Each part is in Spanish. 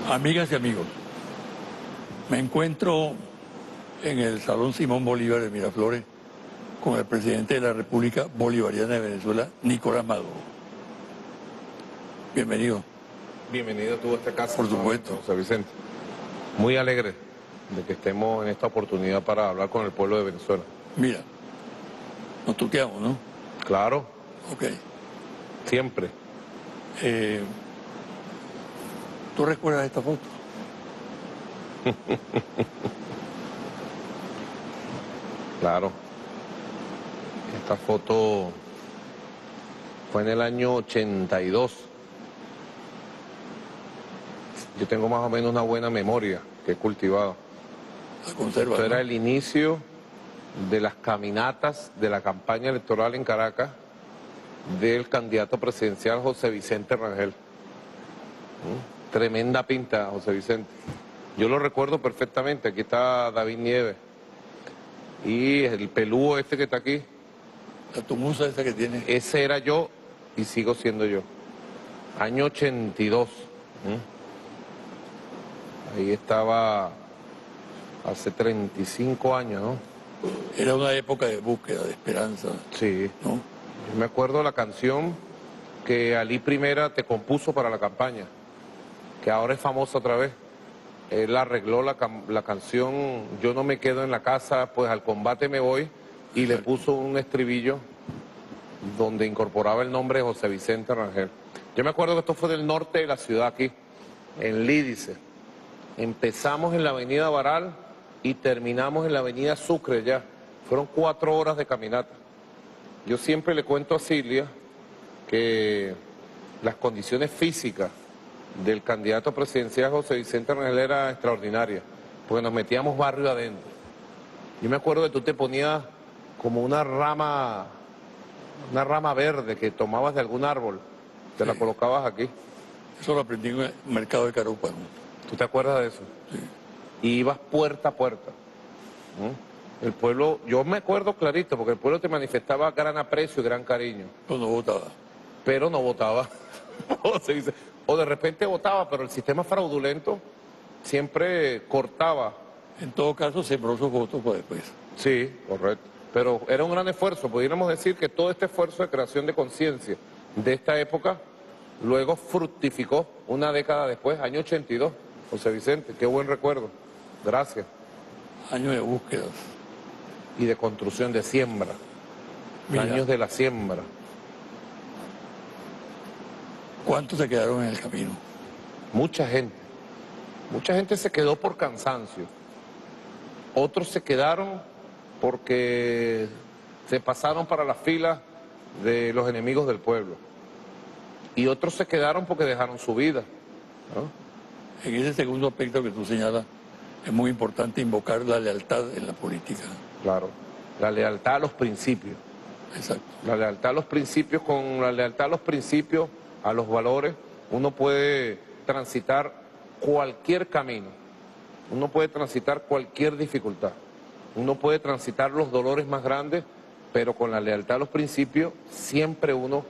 Amigas y amigos, me encuentro en el Salón Simón Bolívar de Miraflores con el presidente de la República Bolivariana de Venezuela, Nicolás Maduro. Bienvenido. Bienvenido tú a esta casa. Por supuesto. José Vicente. Muy alegre de que estemos en esta oportunidad para hablar con el pueblo de Venezuela. Mira, nos tuteamos, ¿no? Claro, Ok. siempre. ¿Tú recuerdas esta foto? Claro. Esta foto fue en el año 82. Yo tengo más o menos una buena memoria que he cultivado. La conserva. Esto era ¿no? el inicio de las caminatas de la campaña electoral en Caracas del candidato presidencial José Vicente Rangel. Tremenda pinta, José Vicente. Yo lo recuerdo perfectamente. Aquí está David Nieves. Y el pelúo este que está aquí, La tumusa esa que tiene. ese era yo y sigo siendo yo. Año 82. Ahí estaba hace 35 años, ¿no? Era una época de búsqueda, de esperanza, Sí. ¿no? Yo me acuerdo la canción que Ali Primera te compuso para la campaña, que ahora es famosa otra vez. Él arregló la canción Yo no me quedo en la casa, pues al combate me voy, y le puso un estribillo donde incorporaba el nombre de José Vicente Rangel. Yo me acuerdo que esto fue del norte de la ciudad aquí, en Lídice. Empezamos en la avenida Baral y terminamos en la avenida Sucre ya. Fueron 4 horas de caminata. Yo siempre le cuento a Silvia que las condiciones físicas del candidato presidencial José Vicente Rangel era extraordinaria, porque nos metíamos barrio adentro. Yo me acuerdo que tú te ponías como una rama verde que tomabas de algún árbol, te la colocabas aquí. Eso lo aprendí en el mercado de Carupa, ¿no? ¿Tú te acuerdas de eso? Sí. Y ibas puerta a puerta. El pueblo, yo me acuerdo clarito, porque el pueblo te manifestaba gran aprecio y gran cariño, Cuando votaba. pero no votaba. O de repente votaba, pero el sistema fraudulento siempre cortaba. En todo caso, sembró sus votos para después. Sí, correcto. Pero era un gran esfuerzo. Pudiéramos decir que todo este esfuerzo de creación de conciencia de esta época luego fructificó una década después, año 82. José Vicente, qué buen recuerdo. Gracias. Años de búsquedas. Y de construcción, de siembra. Mira. Años de la siembra. ¿Cuántos se quedaron en el camino? Mucha gente. Mucha gente se quedó por cansancio. Otros se quedaron porque se pasaron para las filas de los enemigos del pueblo. Y otros se quedaron porque dejaron su vida, ¿no? En ese segundo aspecto que tú señalas, es muy importante invocar la lealtad en la política. Claro. La lealtad a los principios. Exacto. La lealtad a los principios, con la lealtad a los principios, a los valores, uno puede transitar cualquier camino, uno puede transitar cualquier dificultad, uno puede transitar los dolores más grandes, pero con la lealtad a los principios siempre uno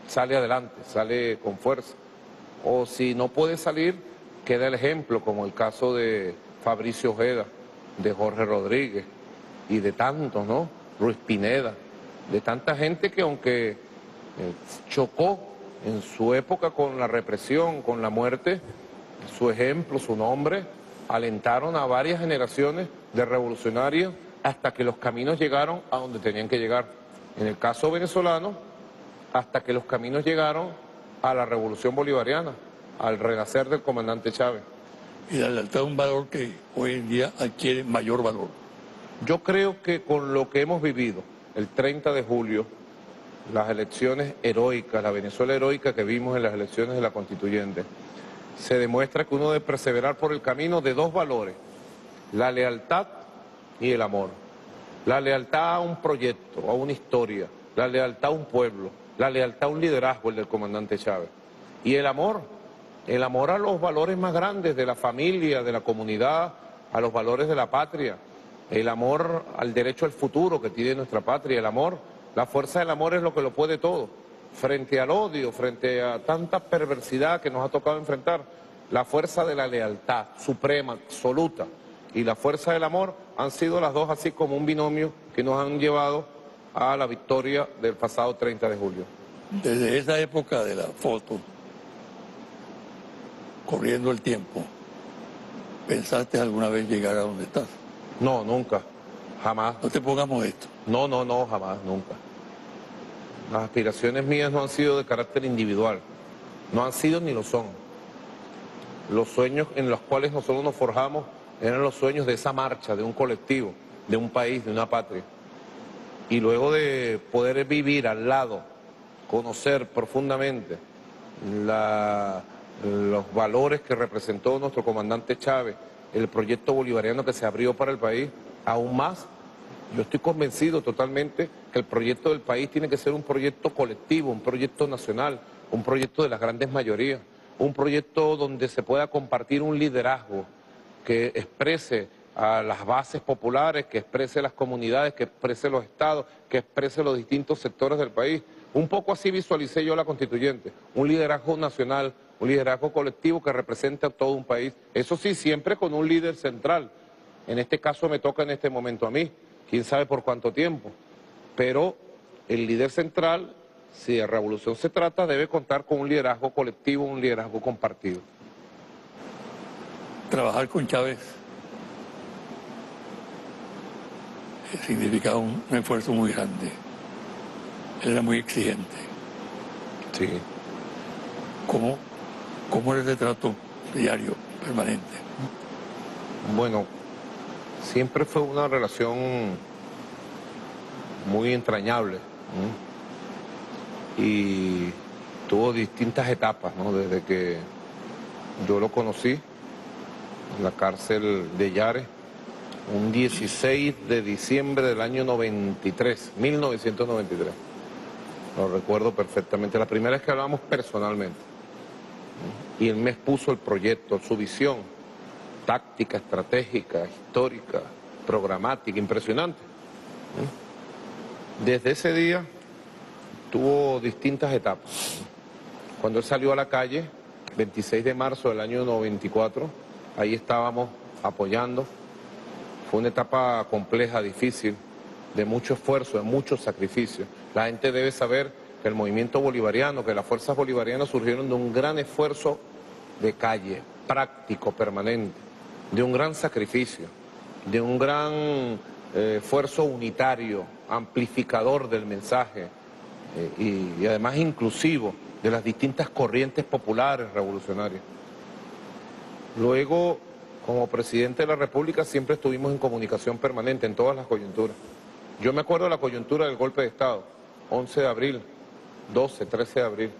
sale adelante, sale con fuerza. O si no puede salir, queda el ejemplo, como el caso de Fabricio Ojeda, de Jorge Rodríguez y de tantos, ¿no? Ruiz Pineda, de tanta gente que aunque chocó en su época con la represión, con la muerte, su ejemplo, su nombre, alentaron a varias generaciones de revolucionarios hasta que los caminos llegaron a donde tenían que llegar. En el caso venezolano, hasta que los caminos llegaron a la revolución bolivariana, al renacer del comandante Chávez. Y la lealtad es un valor que hoy en día adquiere mayor valor. Yo creo que con lo que hemos vivido, el 30 de julio, las elecciones heroicas, la Venezuela heroica que vimos en las elecciones de la Constituyente, se demuestra que uno debe perseverar por el camino de dos valores, la lealtad y el amor. La lealtad a un proyecto, a una historia, la lealtad a un pueblo, la lealtad a un liderazgo, el del comandante Chávez. Y el amor a los valores más grandes de la familia, de la comunidad, a los valores de la patria, el amor al derecho al futuro que tiene nuestra patria, el amor, la fuerza del amor es lo que lo puede todo. Frente al odio, frente a tanta perversidad que nos ha tocado enfrentar, la fuerza de la lealtad suprema, absoluta, y la fuerza del amor han sido las dos así como un binomio que nos han llevado a la victoria del pasado 30 de julio. Desde esa época de la foto, corriendo el tiempo, ¿pensaste alguna vez llegar a donde estás? No, nunca, jamás. No te pongamos esto. No, jamás, nunca. Las aspiraciones mías no han sido de carácter individual, no han sido ni lo son. Los sueños en los cuales nosotros nos forjamos eran los sueños de esa marcha, de un colectivo, de un país, de una patria. Y luego de poder vivir al lado, conocer profundamente los valores que representó nuestro comandante Chávez, el proyecto bolivariano que se abrió para el país, aún más, yo estoy convencido totalmente que el proyecto del país tiene que ser un proyecto colectivo, un proyecto nacional, un proyecto de las grandes mayorías, un proyecto donde se pueda compartir un liderazgo que exprese a las bases populares, que exprese las comunidades, que exprese los estados, que exprese los distintos sectores del país. Un poco así visualicé yo la constituyente, un liderazgo nacional, un liderazgo colectivo que represente a todo un país. Eso sí, siempre con un líder central. En este caso me toca en este momento a mí, quién sabe por cuánto tiempo. Pero el líder central, si de revolución se trata, debe contar con un liderazgo colectivo, un liderazgo compartido. Trabajar con Chávez significaba un esfuerzo muy grande. Él era muy exigente. Sí. ¿Cómo era ese trato diario, permanente? Bueno, siempre fue una relación muy entrañable, ¿no? Y tuvo distintas etapas, ¿no? Desde que yo lo conocí en la cárcel de Yare, un 16 de diciembre del año 1993. Lo recuerdo perfectamente. La primera vez que hablamos personalmente. Y él me expuso el proyecto, su visión, táctica, estratégica, histórica, programática, impresionante. Desde ese día tuvo distintas etapas. Cuando él salió a la calle, 26 de marzo del año 94, ahí estábamos apoyando. Fue una etapa compleja, difícil, de mucho esfuerzo, de mucho sacrificio. La gente debe saber que el movimiento bolivariano, que las fuerzas bolivarianas surgieron de un gran esfuerzo de calle, práctico, permanente, de un gran sacrificio, de un gran esfuerzo unitario, amplificador del mensaje y además inclusivo de las distintas corrientes populares revolucionarias. Luego, como presidente de la República, siempre estuvimos en comunicación permanente en todas las coyunturas. Yo me acuerdo de la coyuntura del golpe de Estado, 11 de abril, 12, 13 de abril.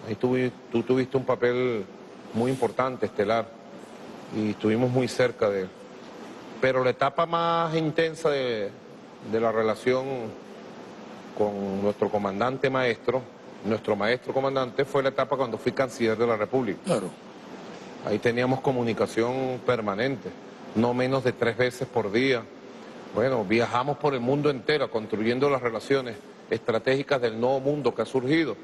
Ahí tú tuviste un papel muy importante, estelar, y estuvimos muy cerca de él. Pero la etapa más intensa de la relación con nuestro comandante maestro, nuestro maestro comandante, fue la etapa cuando fui canciller de la República. Claro. Ahí teníamos comunicación permanente, no menos de 3 veces por día. Bueno, viajamos por el mundo entero construyendo las relaciones estratégicas del nuevo mundo que ha surgido.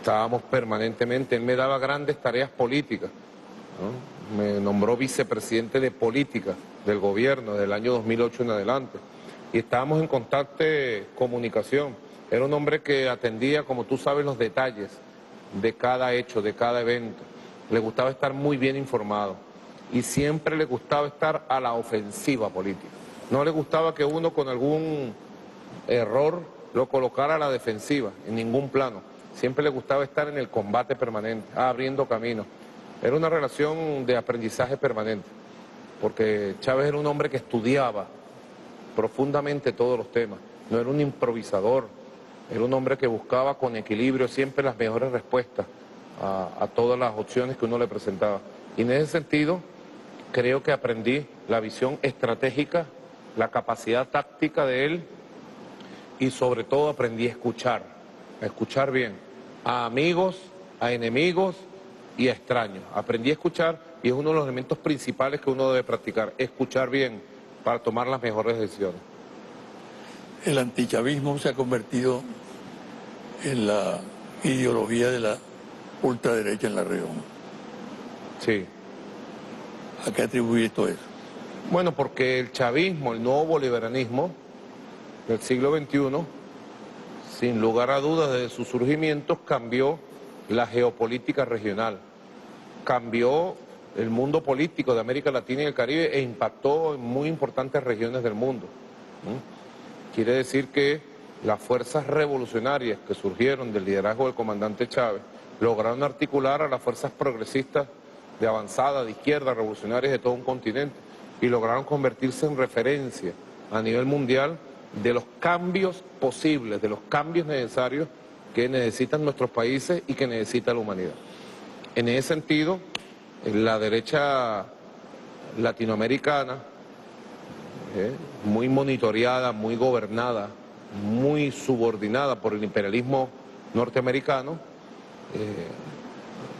Estábamos permanentemente, él me daba grandes tareas políticas, ¿no? Me nombró vicepresidente de política del gobierno del año 2008 en adelante. Y estábamos en constante comunicación. Era un hombre que atendía, como tú sabes, los detalles de cada hecho, de cada evento. Le gustaba estar muy bien informado y siempre le gustaba estar a la ofensiva política. No le gustaba que uno con algún error lo colocara a la defensiva, en ningún plano. Siempre le gustaba estar en el combate permanente, abriendo caminos. Era una relación de aprendizaje permanente, porque Chávez era un hombre que estudiaba profundamente todos los temas, no era un improvisador, era un hombre que buscaba con equilibrio siempre las mejores respuestas a todas las opciones que uno le presentaba. Y en ese sentido, creo que aprendí la visión estratégica, la capacidad táctica de él y sobre todo aprendí a escuchar bien, a amigos, a enemigos y a extraños. Aprendí a escuchar y es uno de los elementos principales que uno debe practicar, escuchar bien para tomar las mejores decisiones. El antichavismo se ha convertido en la ideología de la ultraderecha en la región. Sí. ¿A qué atribuye todo eso? Bueno, porque el chavismo, el nuevo bolivarianismo del siglo XXI, sin lugar a dudas, desde su surgimiento cambió la geopolítica regional, cambió el mundo político de América Latina y el Caribe e impactó en muy importantes regiones del mundo. Quiere decir que las fuerzas revolucionarias que surgieron del liderazgo del comandante Chávez lograron articular a las fuerzas progresistas de avanzada, de izquierda, revolucionarias de todo un continente y lograron convertirse en referencia a nivel mundial de los cambios posibles, de los cambios necesarios que necesitan nuestros países y que necesita la humanidad. En ese sentido, la derecha latinoamericana, muy monitoreada, muy gobernada, muy subordinada por el imperialismo norteamericano,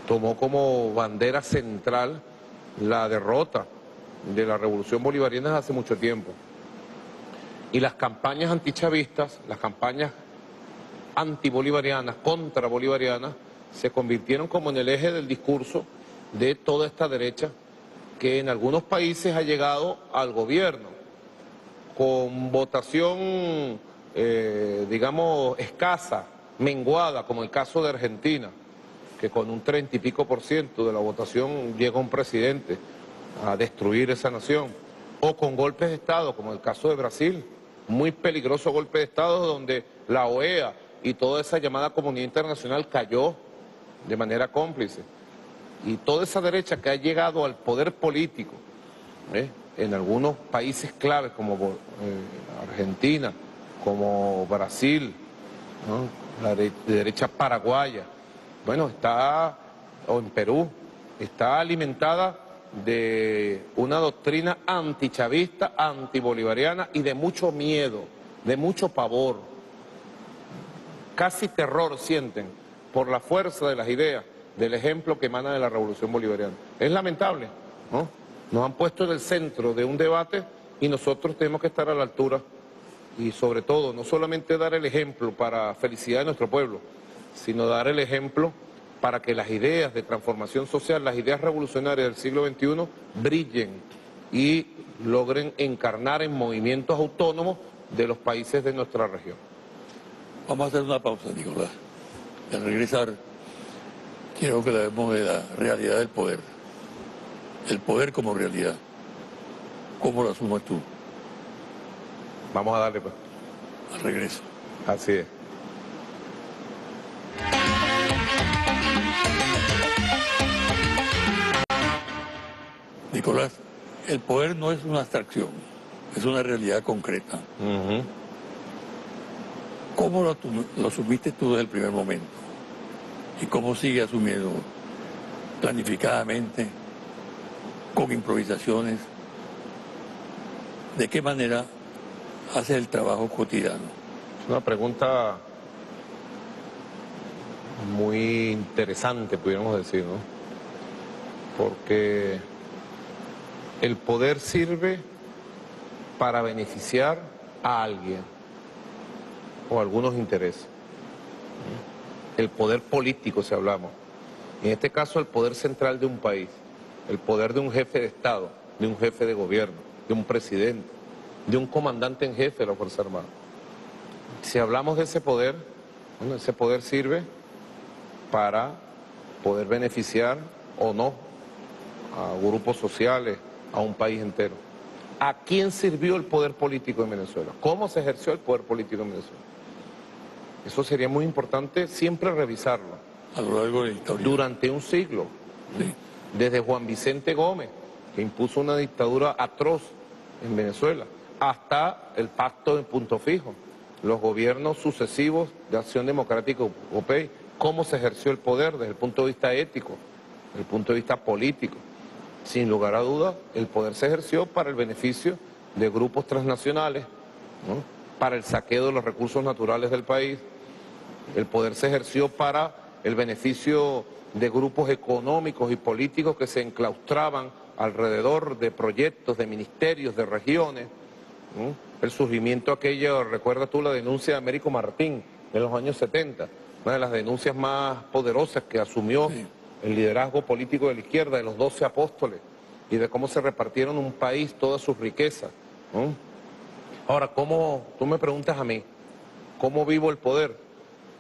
tomó como bandera central la derrota de la revolución bolivariana hace mucho tiempo. Y las campañas antichavistas, las campañas antibolivarianas, contrabolivarianas, se convirtieron como en el eje del discurso de toda esta derecha que en algunos países ha llegado al gobierno con votación, digamos, escasa, menguada, como el caso de Argentina, que con un 30 y pico % de la votación llega un presidente a destruir esa nación, o con golpes de Estado, como el caso de Brasil, muy peligroso golpe de Estado donde la OEA y toda esa llamada comunidad internacional cayó de manera cómplice. Y toda esa derecha que ha llegado al poder político, en algunos países claves como Argentina, como Brasil, ¿no? La derecha paraguaya, bueno, o en Perú, está alimentada de una doctrina antichavista, antibolivariana y de mucho miedo, de mucho pavor. Casi terror sienten por la fuerza de las ideas, del ejemplo que emana de la revolución bolivariana. Es lamentable, ¿no? Nos han puesto en el centro de un debate y nosotros tenemos que estar a la altura y sobre todo, no solamente dar el ejemplo para felicidad de nuestro pueblo, sino dar el ejemplo para que las ideas de transformación social, las ideas revolucionarias del siglo XXI brillen y logren encarnar en movimientos autónomos de los países de nuestra región. Vamos a hacer una pausa, Nicolás. Al regresar, quiero que hablemos de la realidad del poder. El poder como realidad. ¿Cómo lo asumes tú? Vamos a darle, pues. Al regreso. Así es. Nicolás, el poder no es una abstracción, es una realidad concreta. ¿Cómo lo asumiste tú desde el primer momento? ¿Y cómo sigue asumiendo planificadamente, con improvisaciones? ¿De qué manera hace el trabajo cotidiano? Es una pregunta muy interesante, pudiéramos decir, ¿no? Porque el poder sirve para beneficiar a alguien o a algunos intereses. El poder político, si hablamos. En este caso, el poder central de un país, el poder de un jefe de Estado, de un jefe de gobierno, de un presidente, de un comandante en jefe de la Fuerza Armada. Si hablamos de ese poder, bueno, ese poder sirve para poder beneficiar o no a grupos sociales, a un país entero. ¿A quién sirvió el poder político en Venezuela? ¿Cómo se ejerció el poder político en Venezuela? Eso sería muy importante siempre revisarlo. A lo largo de la historia. Durante un siglo. Sí. Desde Juan Vicente Gómez, que impuso una dictadura atroz en Venezuela, hasta el pacto de Punto Fijo, los gobiernos sucesivos de Acción Democrática Europea, cómo se ejerció el poder desde el punto de vista ético, desde el punto de vista político. Sin lugar a dudas, el poder se ejerció para el beneficio de grupos transnacionales, ¿no? Para el saqueo de los recursos naturales del país. El poder se ejerció para el beneficio de grupos económicos y políticos que se enclaustraban alrededor de proyectos, de ministerios, de regiones. El surgimiento aquello, recuerda tú la denuncia de Américo Martín en los años 70, una de las denuncias más poderosas que asumió Sí. el liderazgo político de la izquierda, de los 12 apóstoles, y de cómo se repartieron un país todas sus riquezas, ¿no? Ahora, tú me preguntas a mí, ¿cómo vivo el poder?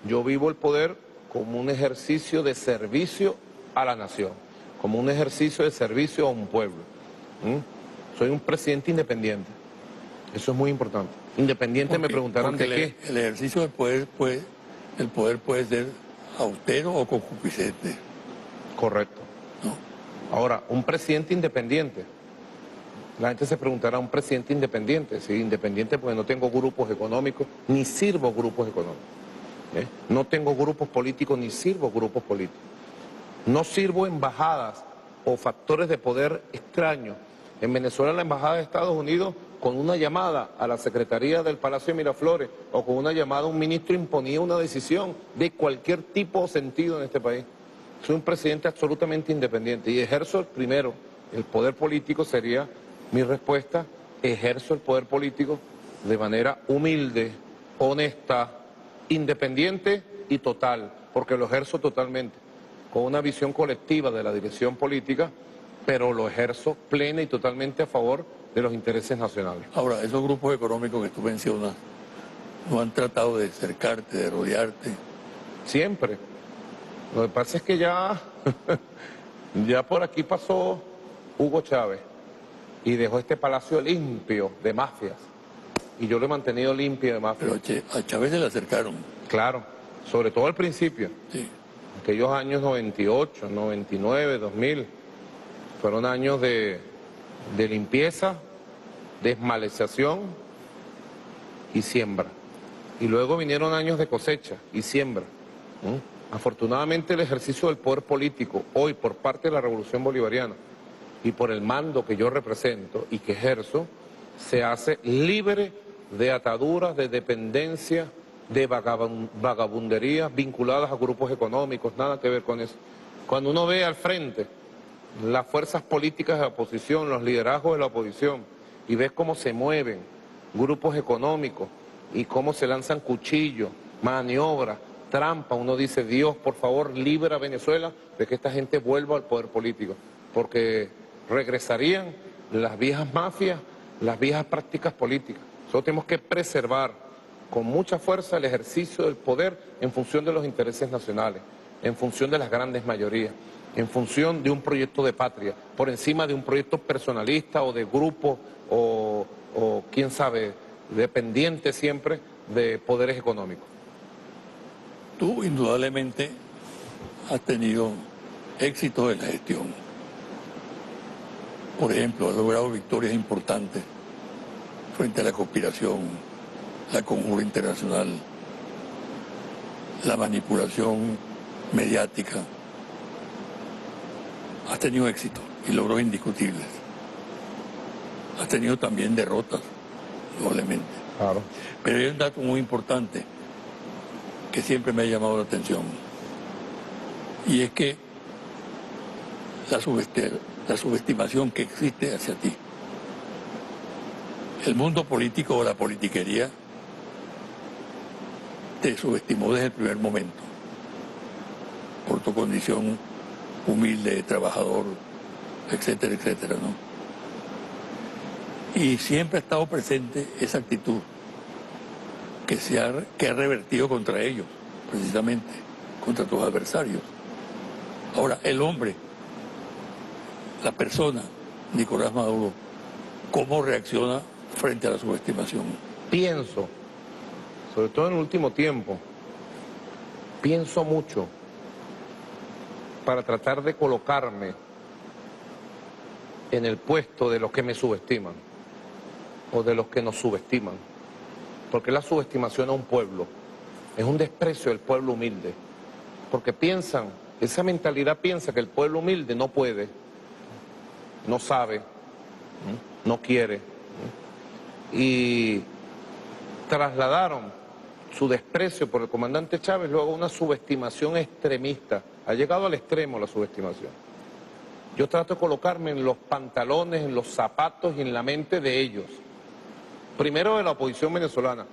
Yo vivo el poder como un ejercicio de servicio a la nación, como un ejercicio de servicio a un pueblo. Soy un presidente independiente, eso es muy importante. Independiente, me preguntarán de qué. El ejercicio del poder puede ser austero o concupiscente. Correcto. ¿No? Ahora, un presidente independiente. La gente se preguntará, ¿un presidente independiente? Sí, independiente porque no tengo grupos económicos, ni sirvo grupos económicos. No tengo grupos políticos, ni sirvo grupos políticos. No sirvo embajadas o factores de poder extraños. En Venezuela, la embajada de Estados Unidos, con una llamada a la Secretaría del Palacio de Miraflores o con una llamada a un ministro, imponía una decisión de cualquier tipo o sentido en este país. Soy un presidente absolutamente independiente y ejerzo primero el poder político, sería mi respuesta, ejerzo el poder político de manera humilde, honesta, independiente y total, porque lo ejerzo totalmente, con una visión colectiva de la dirección política, pero lo ejerzo plena y totalmente a favor de los intereses nacionales. Ahora, esos grupos económicos que tú mencionas no han tratado de cercarte, de rodearte. Siempre. Lo que pasa es que ya, ya por aquí pasó Hugo Chávez y dejó este palacio limpio de mafias. Y yo lo he mantenido limpio de mafias. Pero a Chávez se le acercaron. Claro, sobre todo al principio. Sí. Aquellos años 98, 99, 2000, fueron años de limpieza, desmaleza y siembra. Y luego vinieron años de cosecha y siembra. Afortunadamente el ejercicio del poder político hoy por parte de la Revolución Bolivariana y por el mando que yo represento y que ejerzo, se hace libre de ataduras, de dependencia, de vagabunderías vinculadas a grupos económicos, nada que ver con eso. Cuando uno ve al frente las fuerzas políticas de la oposición, los liderazgos de la oposición, y ves cómo se mueven grupos económicos y cómo se lanzan cuchillos, maniobras, trampa, uno dice, Dios, por favor, libera a Venezuela de que esta gente vuelva al poder político, porque regresarían las viejas mafias, las viejas prácticas políticas. Nosotros tenemos que preservar con mucha fuerza el ejercicio del poder en función de los intereses nacionales, en función de las grandes mayorías, en función de un proyecto de patria, por encima de un proyecto personalista o de grupo o quién sabe, dependiente siempre de poderes económicos. Tú indudablemente has tenido éxito en la gestión. Por ejemplo, has logrado victorias importantes frente a la conspiración, la conjura internacional, la manipulación mediática. Has tenido éxito y logros indiscutibles. Has tenido también derrotas, probablemente. Claro. Pero hay un dato muy importante que siempre me ha llamado la atención, y es que la subestimación que existe hacia ti. El mundo político o la politiquería te subestimó desde el primer momento, por tu condición humilde, trabajador, etcétera, etcétera, ¿no? Y siempre ha estado presente esa actitud que ha revertido contra ellos, precisamente, contra tus adversarios. Ahora, el hombre, la persona, Nicolás Maduro, ¿cómo reacciona frente a la subestimación? Pienso, sobre todo en el último tiempo, pienso mucho para tratar de colocarme en el puesto de los que me subestiman o de los que nos subestiman. Porque la subestimación a un pueblo es un desprecio del pueblo humilde. Porque piensan, esa mentalidad piensa que el pueblo humilde no puede, no sabe, no quiere. Y trasladaron su desprecio por el comandante Chávez luego a una subestimación extremista. Ha llegado al extremo la subestimación. Yo trato de colocarme en los pantalones, en los zapatos y en la mente de ellos. Primero de la oposición venezolana,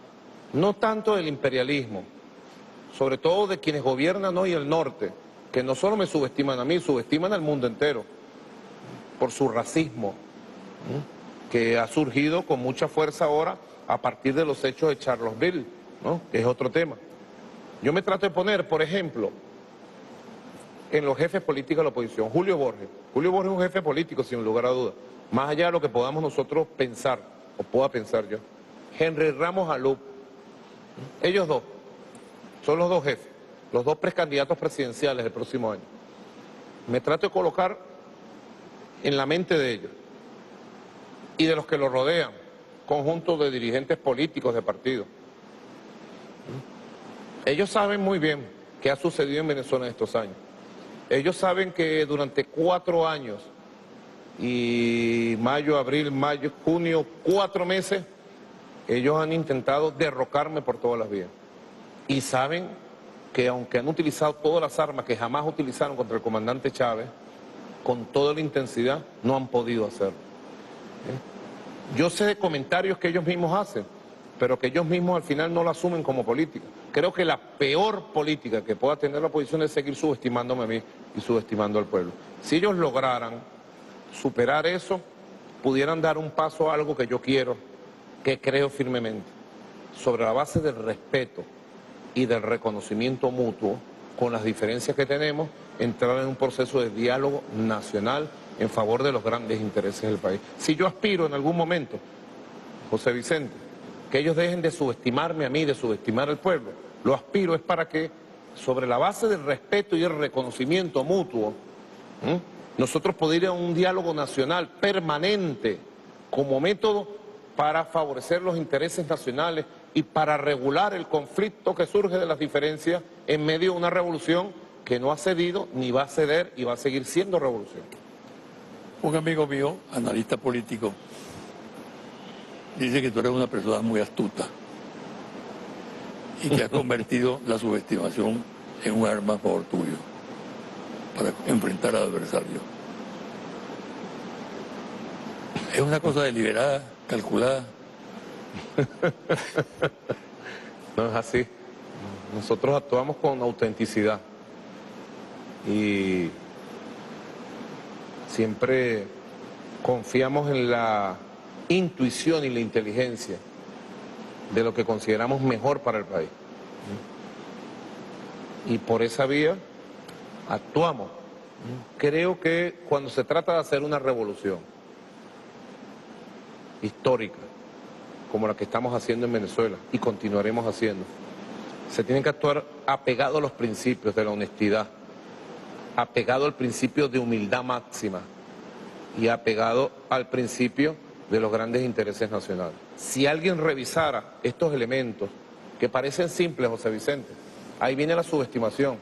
no tanto del imperialismo, sobre todo de quienes gobiernan hoy el norte, que no solo me subestiman a mí, subestiman al mundo entero por su racismo, que ha surgido con mucha fuerza ahora a partir de los hechos de Charlottesville, ¿no? Que es otro tema. Yo me trato de poner, por ejemplo, en los jefes políticos de la oposición. Julio Borges. Julio Borges es un jefe político, sin lugar a dudas. Más allá de lo que podamos nosotros pensar, o pueda pensar yo. Henry Ramos Alup. Ellos dos. Son los dos jefes. Los dos precandidatos presidenciales del próximo año. Me trato de colocar en la mente de ellos y de los que lo rodean, conjunto de dirigentes políticos de partidos. Ellos saben muy bien qué ha sucedido en Venezuela en estos años. Ellos saben que durante 4 años, y mayo, abril, mayo, junio, 4 meses, ellos han intentado derrocarme por todas las vías. Y saben que aunque han utilizado todas las armas que jamás utilizaron contra el comandante Chávez, con toda la intensidad, no han podido hacerlo. Yo sé de comentarios que ellos mismos hacen, pero que ellos mismos al final no lo asumen como política. Creo que la peor política que pueda tener la oposición es seguir subestimándome a mí y subestimando al pueblo. Si ellos lograran superar eso, pudieran dar un paso a algo que yo quiero, que creo firmemente, sobre la base del respeto y del reconocimiento mutuo, con las diferencias que tenemos, entrar en un proceso de diálogo nacional en favor de los grandes intereses del país. Si yo aspiro en algún momento, José Vicente, que ellos dejen de subestimarme a mí, de subestimar al pueblo, lo aspiro es para que, sobre la base del respeto y el reconocimiento mutuo, nosotros podamos ir a un diálogo nacional permanente como método para favorecer los intereses nacionales y para regular el conflicto que surge de las diferencias en medio de una revolución que no ha cedido ni va a ceder y va a seguir siendo revolución. Un amigo mío, analista político, dice que tú eres una persona muy astuta y que has convertido la subestimación en un arma a favor tuyo para enfrentar al adversario. Es una cosa deliberada, calculada. No es así. Nosotros actuamos con autenticidad y siempre confiamos en la intuición y la inteligencia de lo que consideramos mejor para el país. Y por esa vía actuamos. Creo que cuando se trata de hacer una revolución histórica, como la que estamos haciendo en Venezuela y continuaremos haciendo, se tiene que actuar apegado a los principios de la honestidad, apegado al principio de humildad máxima y apegado al principio de los grandes intereses nacionales. Si alguien revisara estos elementos que parecen simples, José Vicente, ahí viene la subestimación.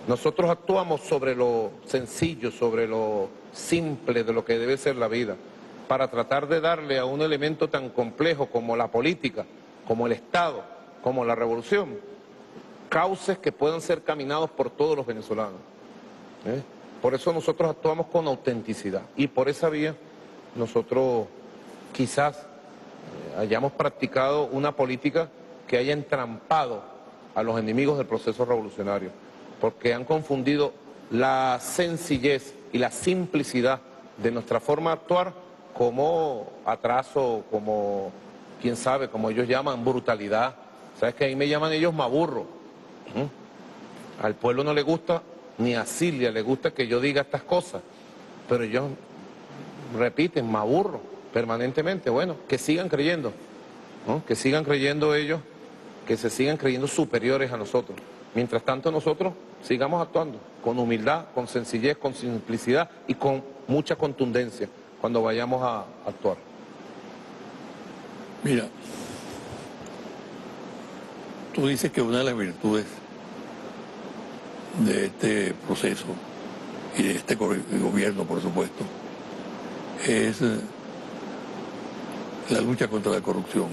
Nosotros actuamos sobre lo sencillo, sobre lo simple de lo que debe ser la vida, para tratar de darle a un elemento tan complejo como la política, como el Estado, como la revolución, cauces que puedan ser caminados por todos los venezolanos. Por eso nosotros actuamos con autenticidad y por esa vía nosotros quizás hayamos practicado una política que haya entrampado a los enemigos del proceso revolucionario, porque han confundido la sencillez y la simplicidad de nuestra forma de actuar como atraso, como, quién sabe, como ellos llaman, brutalidad. ¿Sabes que ahí me llaman ellos maburro? Al pueblo no le gusta, ni a Silvia le gusta que yo diga estas cosas, pero ellos repiten, maburro, permanentemente. Bueno, que sigan creyendo, ¿no? Que sigan creyendo ellos, que se sigan creyendo superiores a nosotros. Mientras tanto nosotros sigamos actuando con humildad, con sencillez, con simplicidad y con mucha contundencia cuando vayamos a actuar. Mira, tú dices que una de las virtudes de este proceso y de este gobierno, por supuesto, es la lucha contra la corrupción.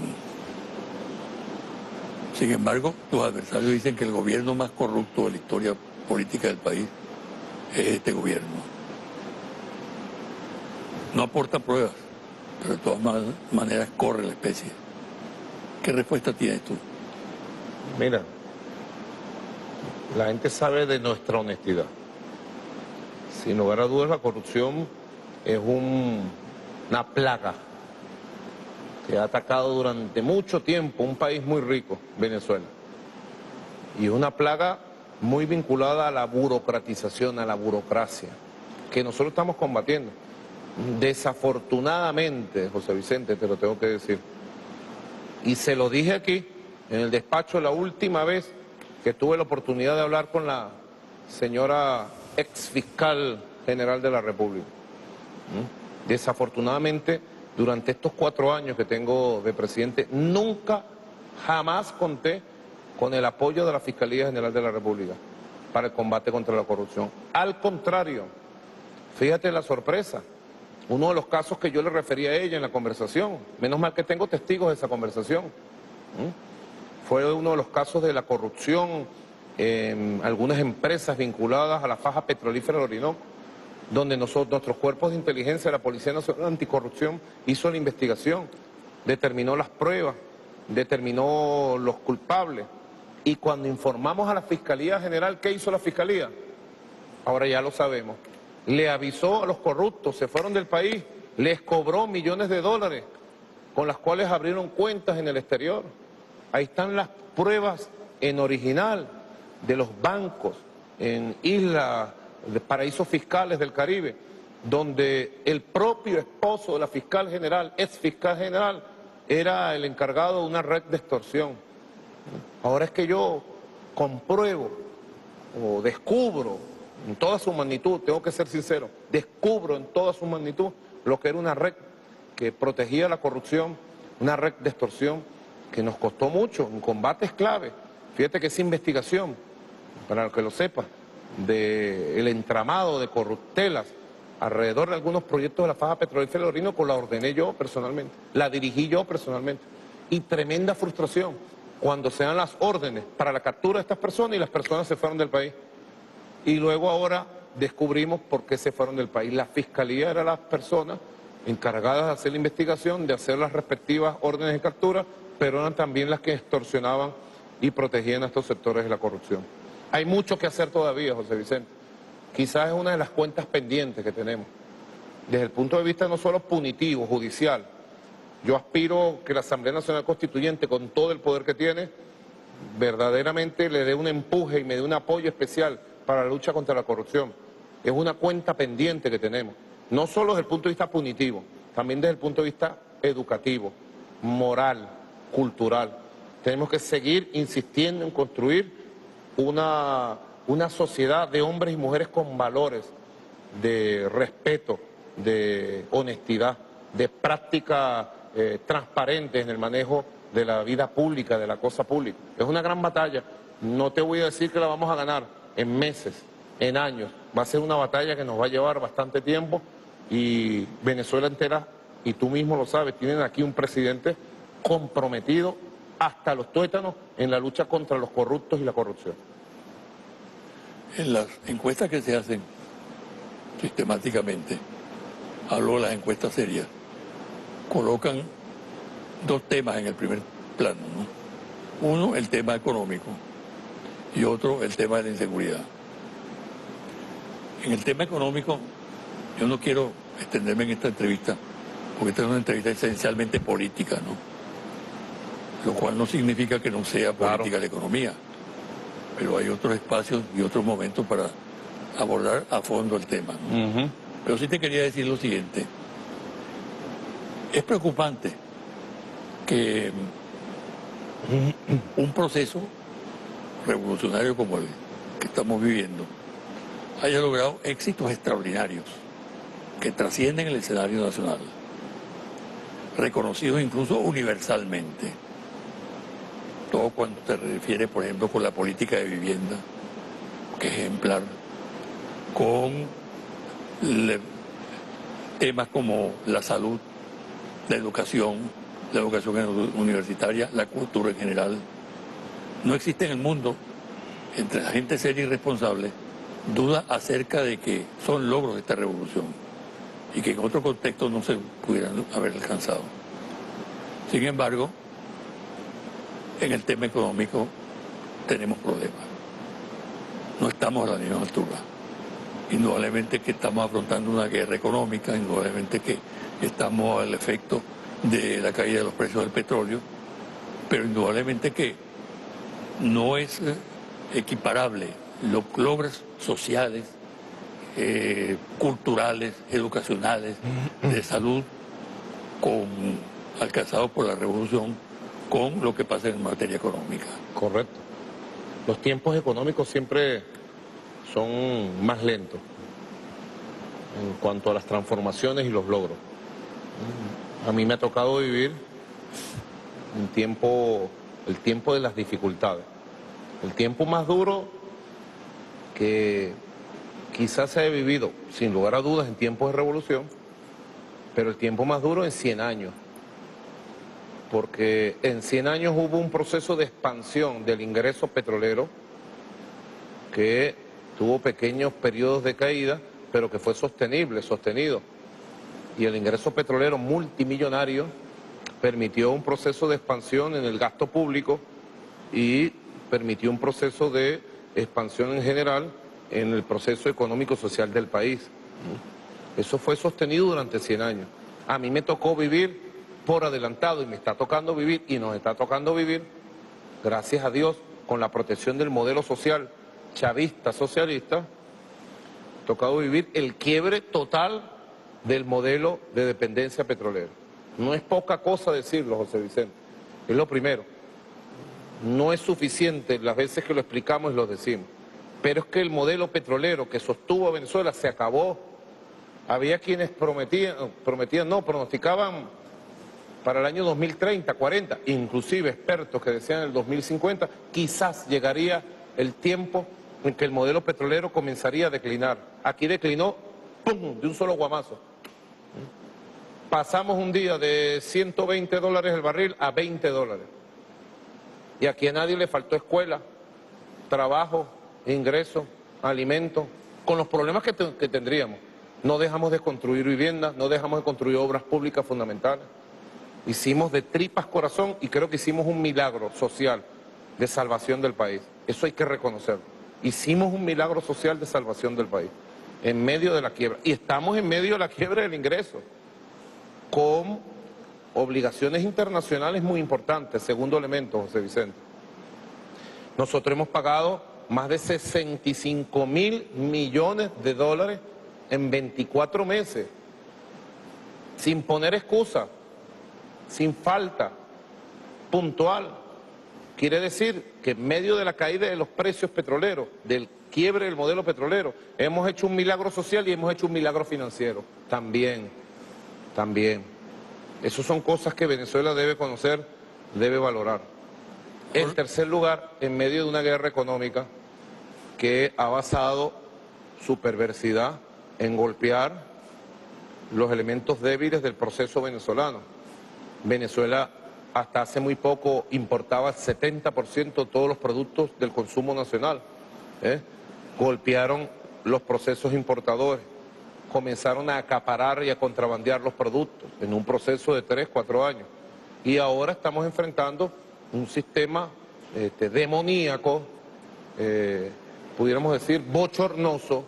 Sin embargo, tus adversarios dicen que el gobierno más corrupto de la historia política del país es este gobierno. No aporta pruebas, pero de todas maneras corre la especie. ¿Qué respuesta tienes tú? Mira, La gente sabe de nuestra honestidad. Sin lugar a dudas, la corrupción es una plaga que ha atacado durante mucho tiempo un país muy rico, Venezuela. Y es una plaga muy vinculada a la burocratización, a la burocracia, que nosotros estamos combatiendo. Desafortunadamente, José Vicente, te lo tengo que decir, y se lo dije aquí, en el despacho, la última vez que tuve la oportunidad de hablar con la señora ex fiscal general de la República. Desafortunadamente, durante estos 4 años que tengo de presidente, nunca, jamás conté con el apoyo de la Fiscalía General de la República para el combate contra la corrupción. Al contrario, fíjate la sorpresa, uno de los casos que yo le refería a ella en la conversación, menos mal que tengo testigos de esa conversación, fue uno de los casos de la corrupción en algunas empresas vinculadas a la faja petrolífera del Orinoco, donde nuestros cuerpos de inteligencia, la Policía Nacional Anticorrupción, hizo la investigación, determinó las pruebas, determinó los culpables. Y cuando informamos a la Fiscalía General, ¿qué hizo la Fiscalía? Ahora ya lo sabemos. Le avisó a los corruptos, se fueron del país, les cobró millones de dólares, con las cuales abrieron cuentas en el exterior. Ahí están las pruebas en original de los bancos en islas, de paraísos fiscales del Caribe, donde el propio esposo de la fiscal general, ex fiscal general, era el encargado de una red de extorsión. Ahora es que yo compruebo o descubro en toda su magnitud, tengo que ser sincero, descubro en toda su magnitud lo que era una red que protegía la corrupción, una red de extorsión que nos costó mucho, en combates clave. Fíjate que esa investigación, para que lo sepa, del entramado de corruptelas alrededor de algunos proyectos de la faja petrolífera del Orinoco, la ordené yo personalmente, la dirigí yo personalmente. Y tremenda frustración cuando se dan las órdenes para la captura de estas personas y las personas se fueron del país. Y luego ahora descubrimos por qué se fueron del país. La Fiscalía era las personas encargadas de hacer la investigación, de hacer las respectivas órdenes de captura, pero eran también las que extorsionaban y protegían a estos sectores de la corrupción. Hay mucho que hacer todavía, José Vicente. Quizás es una de las cuentas pendientes que tenemos. Desde el punto de vista no solo punitivo, judicial. Yo aspiro que la Asamblea Nacional Constituyente, con todo el poder que tiene, verdaderamente le dé un empuje y me dé un apoyo especial para la lucha contra la corrupción. Es una cuenta pendiente que tenemos. No solo desde el punto de vista punitivo, también desde el punto de vista educativo, moral, cultural. Tenemos que seguir insistiendo en construir una sociedad de hombres y mujeres con valores, de respeto, de honestidad, de práctica transparente en el manejo de la vida pública, de la cosa pública. Es una gran batalla. No te voy a decir que la vamos a ganar en meses, en años. Va a ser una batalla que nos va a llevar bastante tiempo y Venezuela entera, y tú mismo lo sabes, tienen aquí un presidente comprometido hasta los tuétanos en la lucha contra los corruptos y la corrupción. En las encuestas que se hacen sistemáticamente, hablo de las encuestas serias, colocan 2 temas en el primer plano, ¿no? Uno, el tema económico, y otro, el tema de la inseguridad. En el tema económico, yo no quiero extenderme en esta entrevista, porque esta es una entrevista esencialmente política, ¿no? Lo cual no significa que no sea política la economía, pero hay otros espacios y otros momentos para abordar a fondo el tema, ¿no? Pero sí te quería decir lo siguiente. Es preocupante que un proceso revolucionario como el que estamos viviendo haya logrado éxitos extraordinarios que trascienden el escenario nacional, reconocidos incluso universalmente. Todo cuando se refiere, por ejemplo, con la política de vivienda, que es ejemplar, con temas como la salud, la educación universitaria, la cultura en general. No existe en el mundo, entre la gente seria y responsable, duda acerca de que son logros de esta revolución y que en otro contexto no se pudieran haber alcanzado. Sin embargo, en el tema económico tenemos problemas. no estamos a la misma altura. Indudablemente que estamos afrontando una guerra económica, indudablemente que estamos al efecto de la caída de los precios del petróleo, pero indudablemente que no es equiparable los logros sociales, culturales, educacionales, de salud, alcanzados por la revolución, con lo que pasa en materia económica. Correcto. Los tiempos económicos siempre son más lentos en cuanto a las transformaciones y los logros. A mí me ha tocado vivir el tiempo de las dificultades. El tiempo más duro que quizás se haya vivido, sin lugar a dudas, en tiempos de revolución, pero el tiempo más duro en 100 años. Porque en 100 años hubo un proceso de expansión del ingreso petrolero que tuvo pequeños periodos de caída, pero que fue sostenido. Y el ingreso petrolero multimillonario permitió un proceso de expansión en el gasto público y permitió un proceso de expansión en general en el proceso económico-social del país. Eso fue sostenido durante 100 años. A mí me tocó vivir por adelantado y me está tocando vivir y nos está tocando vivir, gracias a Dios, con la protección del modelo social chavista socialista, tocado vivir el quiebre total del modelo de dependencia petrolera. No es poca cosa decirlo, José Vicente, es lo primero. No es suficiente las veces que lo explicamos y lo decimos, pero es que el modelo petrolero que sostuvo a Venezuela se acabó. Había quienes pronosticaban para el año 2030, 40, inclusive expertos que decían el 2050, quizás llegaría el tiempo en que el modelo petrolero comenzaría a declinar. Aquí declinó, ¡pum!, de un solo guamazo. Pasamos un día de $120 el barril a $20. Y aquí a nadie le faltó escuela, trabajo, ingresos, alimentos, con los problemas que tendríamos. No dejamos de construir viviendas, no dejamos de construir obras públicas fundamentales. Hicimos de tripas corazón y creo que hicimos un milagro social de salvación del país. Eso hay que reconocerlo. Hicimos un milagro social de salvación del país en medio de la quiebra. Y estamos en medio de la quiebra del ingreso, con obligaciones internacionales muy importantes. Segundo elemento, José Vicente. Nosotros hemos pagado más de 65.000 millones de dólares en 24 meses, sin poner excusa, sin falta, puntual. Quiere decir que en medio de la caída de los precios petroleros, del quiebre del modelo petrolero, hemos hecho un milagro social y hemos hecho un milagro financiero. También. Esas son cosas que Venezuela debe conocer, debe valorar. En tercer lugar, en medio de una guerra económica que ha basado su perversidad en golpear los elementos débiles del proceso venezolano. Venezuela hasta hace muy poco importaba el 70% de todos los productos del consumo nacional. Golpearon los procesos importadores, comenzaron a acaparar y a contrabandear los productos en un proceso de 3, 4 años. Y ahora estamos enfrentando un sistema demoníaco, pudiéramos decir bochornoso,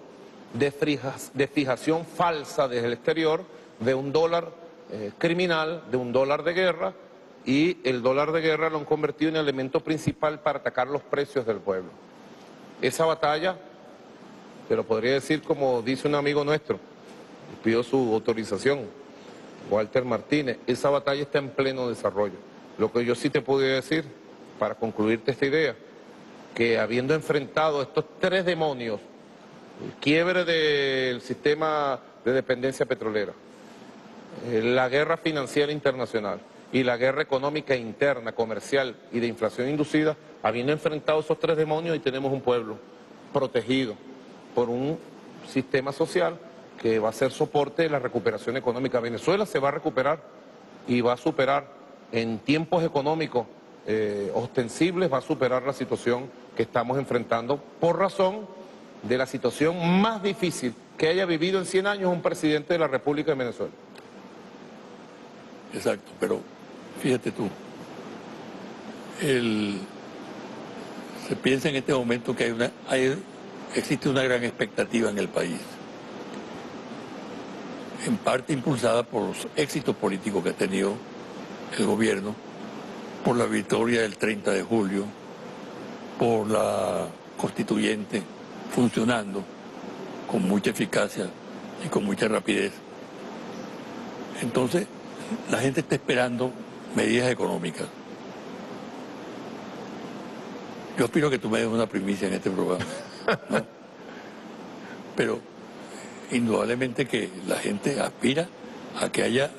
de fijación falsa desde el exterior de un dólar criminal, de un dólar de guerra, y el dólar de guerra lo han convertido en el elemento principal para atacar los precios del pueblo. Esa batalla, te lo podría decir como dice un amigo nuestro, pidió su autorización, Walter Martínez, esa batalla está en pleno desarrollo. Lo que yo sí te podría decir, para concluirte esta idea, que habiendo enfrentado estos 3 demonios, el quiebre del sistema de dependencia petrolera, la guerra financiera internacional y la guerra económica interna, comercial y de inflación inducida, habiendo enfrentado esos 3 demonios, y tenemos un pueblo protegido por un sistema social que va a ser soporte de la recuperación económica. Venezuela se va a recuperar y va a superar en tiempos económicos ostensibles, va a superar la situación que estamos enfrentando por razón de la situación más difícil que haya vivido en 100 años un presidente de la República de Venezuela. Exacto, pero fíjate tú, se piensa en este momento que hay existe una gran expectativa en el país, en parte impulsada por los éxitos políticos que ha tenido el gobierno, por la victoria del 30 de julio, por la constituyente funcionando con mucha eficacia y con mucha rapidez. Entonces, la gente está esperando medidas económicas. Yo aspiro a que tú me des una primicia en este programa, ¿no? Pero indudablemente que la gente aspira a que haya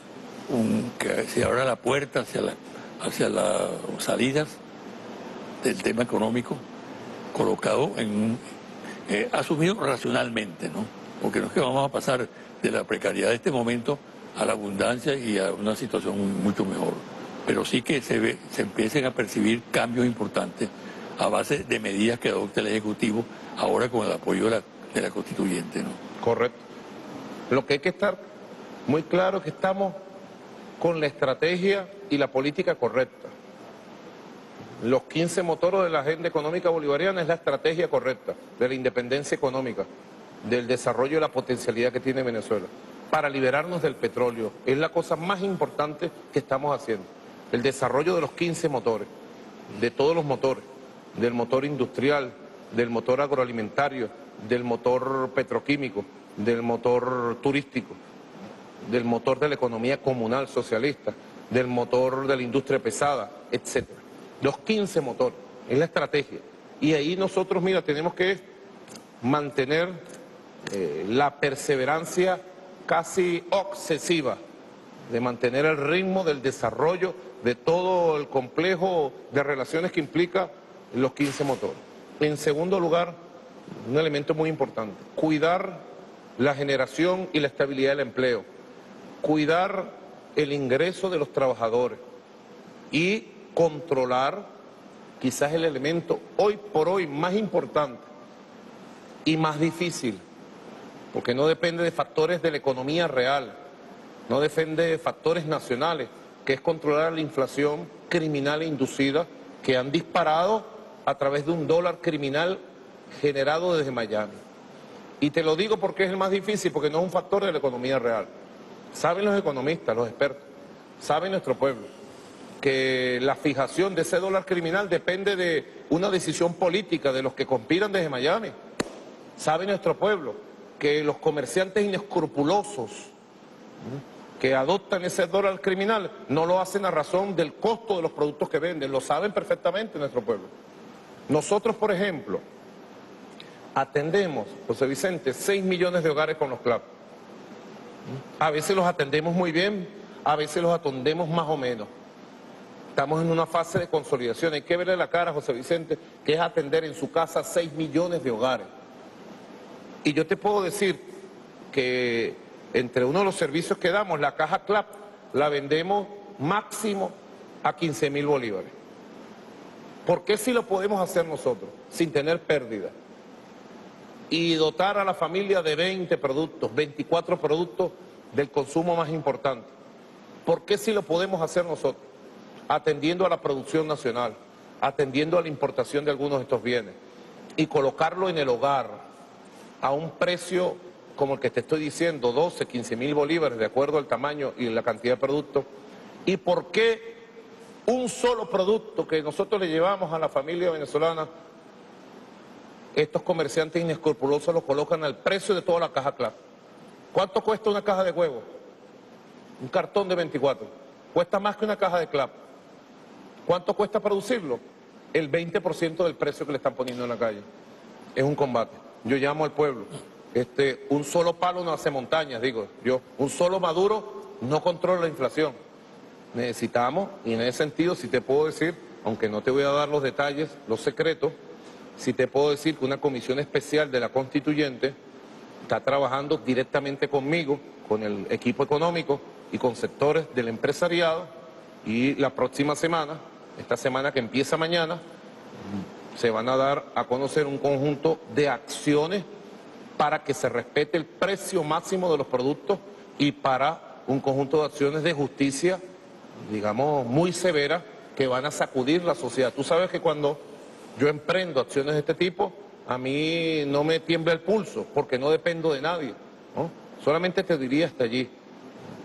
que se abra la puerta hacia las salidas del tema económico, colocado asumido racionalmente, ¿no? Porque no es que vamos a pasar de la precariedad de este momento a la abundancia y a una situación mucho mejor. Pero sí que se empiecen a percibir cambios importantes a base de medidas que adopte el Ejecutivo, ahora con el apoyo de la Constituyente, ¿no? Correcto. Lo que hay que estar muy claro es que estamos con la estrategia y la política correcta. Los 15 motores de la agenda económica bolivariana es la estrategia correcta de la independencia económica, del desarrollo y la potencialidad que tiene Venezuela, para liberarnos del petróleo. Es la cosa más importante que estamos haciendo, el desarrollo de los 15 motores, de todos los motores, del motor industrial, del motor agroalimentario, del motor petroquímico, del motor turístico, del motor de la economía comunal socialista, del motor de la industria pesada, etcétera. Los 15 motores, es la estrategia. Y ahí nosotros, mira, tenemos que mantener la perseverancia casi obsesiva de mantener el ritmo del desarrollo de todo el complejo de relaciones que implica los 15 motores. En segundo lugar, un elemento muy importante, cuidar la generación y la estabilidad del empleo, cuidar el ingreso de los trabajadores y controlar quizás el elemento hoy por hoy más importante y más difícil, porque no depende de factores de la economía real, no depende de factores nacionales, que es controlar la inflación criminal e inducida que han disparado a través de un dólar criminal generado desde Miami. Y te lo digo porque es el más difícil, porque no es un factor de la economía real. Saben los economistas, los expertos, sabe nuestro pueblo, que la fijación de ese dólar criminal depende de una decisión política de los que conspiran desde Miami. Sabe nuestro pueblo que los comerciantes inescrupulosos que adoptan ese dólar criminal no lo hacen a razón del costo de los productos que venden, lo saben perfectamente nuestro pueblo. Nosotros, por ejemplo, atendemos, José Vicente, 6 millones de hogares con los CLAP. A veces los atendemos muy bien, a veces los atendemos más o menos. Estamos en una fase de consolidación. Hay que verle la cara a José Vicente, que es atender en su casa 6 millones de hogares. Y yo te puedo decir que entre uno de los servicios que damos, la caja CLAP, la vendemos máximo a 15.000 bolívares. ¿Por qué si lo podemos hacer nosotros, sin tener pérdida? Y dotar a la familia de 20 productos, 24 productos del consumo más importante. ¿Por qué si lo podemos hacer nosotros? Atendiendo a la producción nacional, atendiendo a la importación de algunos de estos bienes y colocarlo en el hogar a un precio como el que te estoy diciendo, 12, 15.000 bolívares de acuerdo al tamaño y la cantidad de productos. ¿Y por qué un solo producto que nosotros le llevamos a la familia venezolana, estos comerciantes inescrupulosos lo colocan al precio de toda la caja CLAP? ¿Cuánto cuesta una caja de huevos? Un cartón de 24. Cuesta más que una caja de CLAP. ¿Cuánto cuesta producirlo? El 20% del precio que le están poniendo en la calle. Es un combate. Yo llamo al pueblo. Un solo palo no hace montañas, digo yo. Un solo Maduro no controla la inflación. Necesitamos, y en ese sentido, si te puedo decir, aunque no te voy a dar los detalles, los secretos, si te puedo decir que una comisión especial de la Constituyente está trabajando directamente conmigo, con el equipo económico y con sectores del empresariado, y la próxima semana, esta semana que empieza mañana, se van a dar a conocer un conjunto de acciones para que se respete el precio máximo de los productos y para un conjunto de acciones de justicia, digamos, muy severas, que van a sacudir la sociedad. Tú sabes que cuando yo emprendo acciones de este tipo, a mí no me tiembla el pulso, porque no dependo de nadie, ¿no? Solamente te diría hasta allí.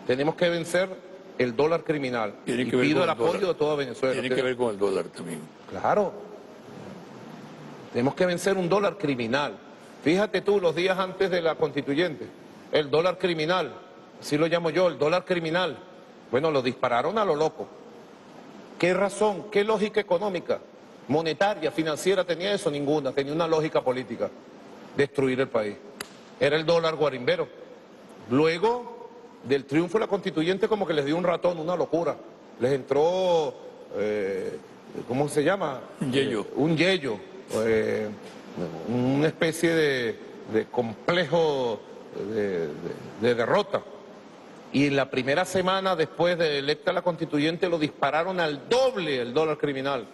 Tenemos que vencer el dólar criminal. Y pido el apoyo de toda Venezuela. Tiene que ver con el dólar también. Claro. Tenemos que vencer un dólar criminal. Fíjate tú, los días antes de la constituyente, el dólar criminal, así lo llamo yo, el dólar criminal. Bueno, lo dispararon a lo loco. ¿Qué razón, qué lógica económica, monetaria, financiera tenía eso? Ninguna, tenía una lógica política, destruir el país. Era el dólar guarimbero. Luego del triunfo de la constituyente como que les dio un ratón, una locura. Les entró, ¿cómo se llama? Un yello. Un yello, una especie de complejo de derrota. Y en la primera semana después de electa la constituyente lo dispararon al doble el dólar criminal.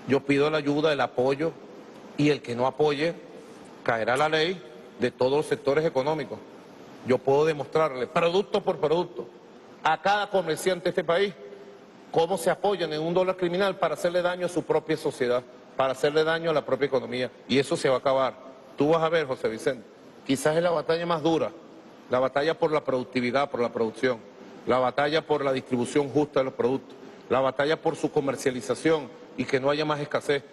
Yo pido la ayuda, el apoyo, y el que no apoye caerá la ley de todos los sectores económicos. Yo puedo demostrarle, producto por producto, a cada comerciante de este país, cómo se apoyan en un dólar criminal para hacerle daño a su propia sociedad, para hacerle daño a la propia economía. Y eso se va a acabar. Tú vas a ver, José Vicente, quizás es la batalla más dura, la batalla por la productividad, por la producción, la batalla por la distribución justa de los productos, la batalla por su comercialización y que no haya más escasez,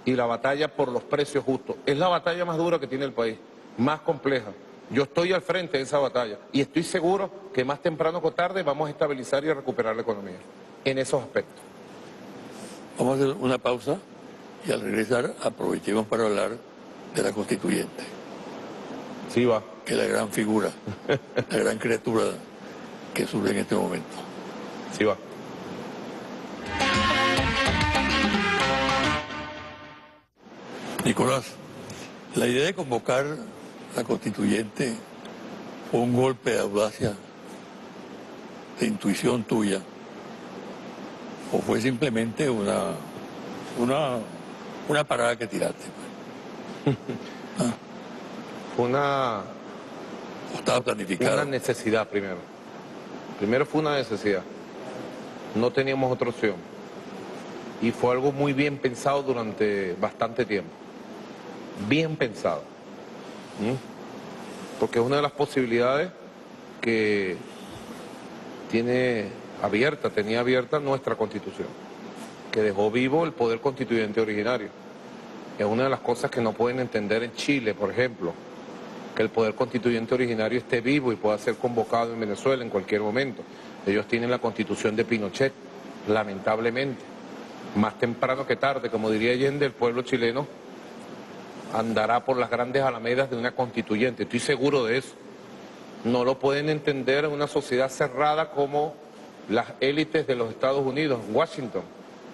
y la batalla por los precios justos. Es la batalla más dura que tiene el país, más compleja. Yo estoy al frente de esa batalla y estoy seguro que más temprano que tarde vamos a estabilizar y a recuperar la economía en esos aspectos. Vamos a hacer una pausa y al regresar aprovechemos para hablar de la constituyente. Sí, va. Que es la gran figura, la gran criatura que surge en este momento. Sí, va. Nicolás, la idea de convocar la constituyente fue un golpe de audacia, de intuición tuya, o fue simplemente una parada que tiraste. ¿Ah? Fue una Estaba planificado. Una necesidad primero. Primero fue una necesidad. No teníamos otra opción. Y fue algo muy bien pensado durante bastante tiempo. Bien pensado. Porque es una de las posibilidades que tenía abierta nuestra Constitución, que dejó vivo el poder constituyente originario. Es una de las cosas que no pueden entender en Chile, por ejemplo, que el poder constituyente originario esté vivo y pueda ser convocado en Venezuela en cualquier momento. Ellos tienen la Constitución de Pinochet, lamentablemente. Más temprano que tarde, como diría Allende, el pueblo chileno andará por las grandes alamedas de una constituyente. Estoy seguro de eso. No lo pueden entender en una sociedad cerrada como las élites de los Estados Unidos, Washington,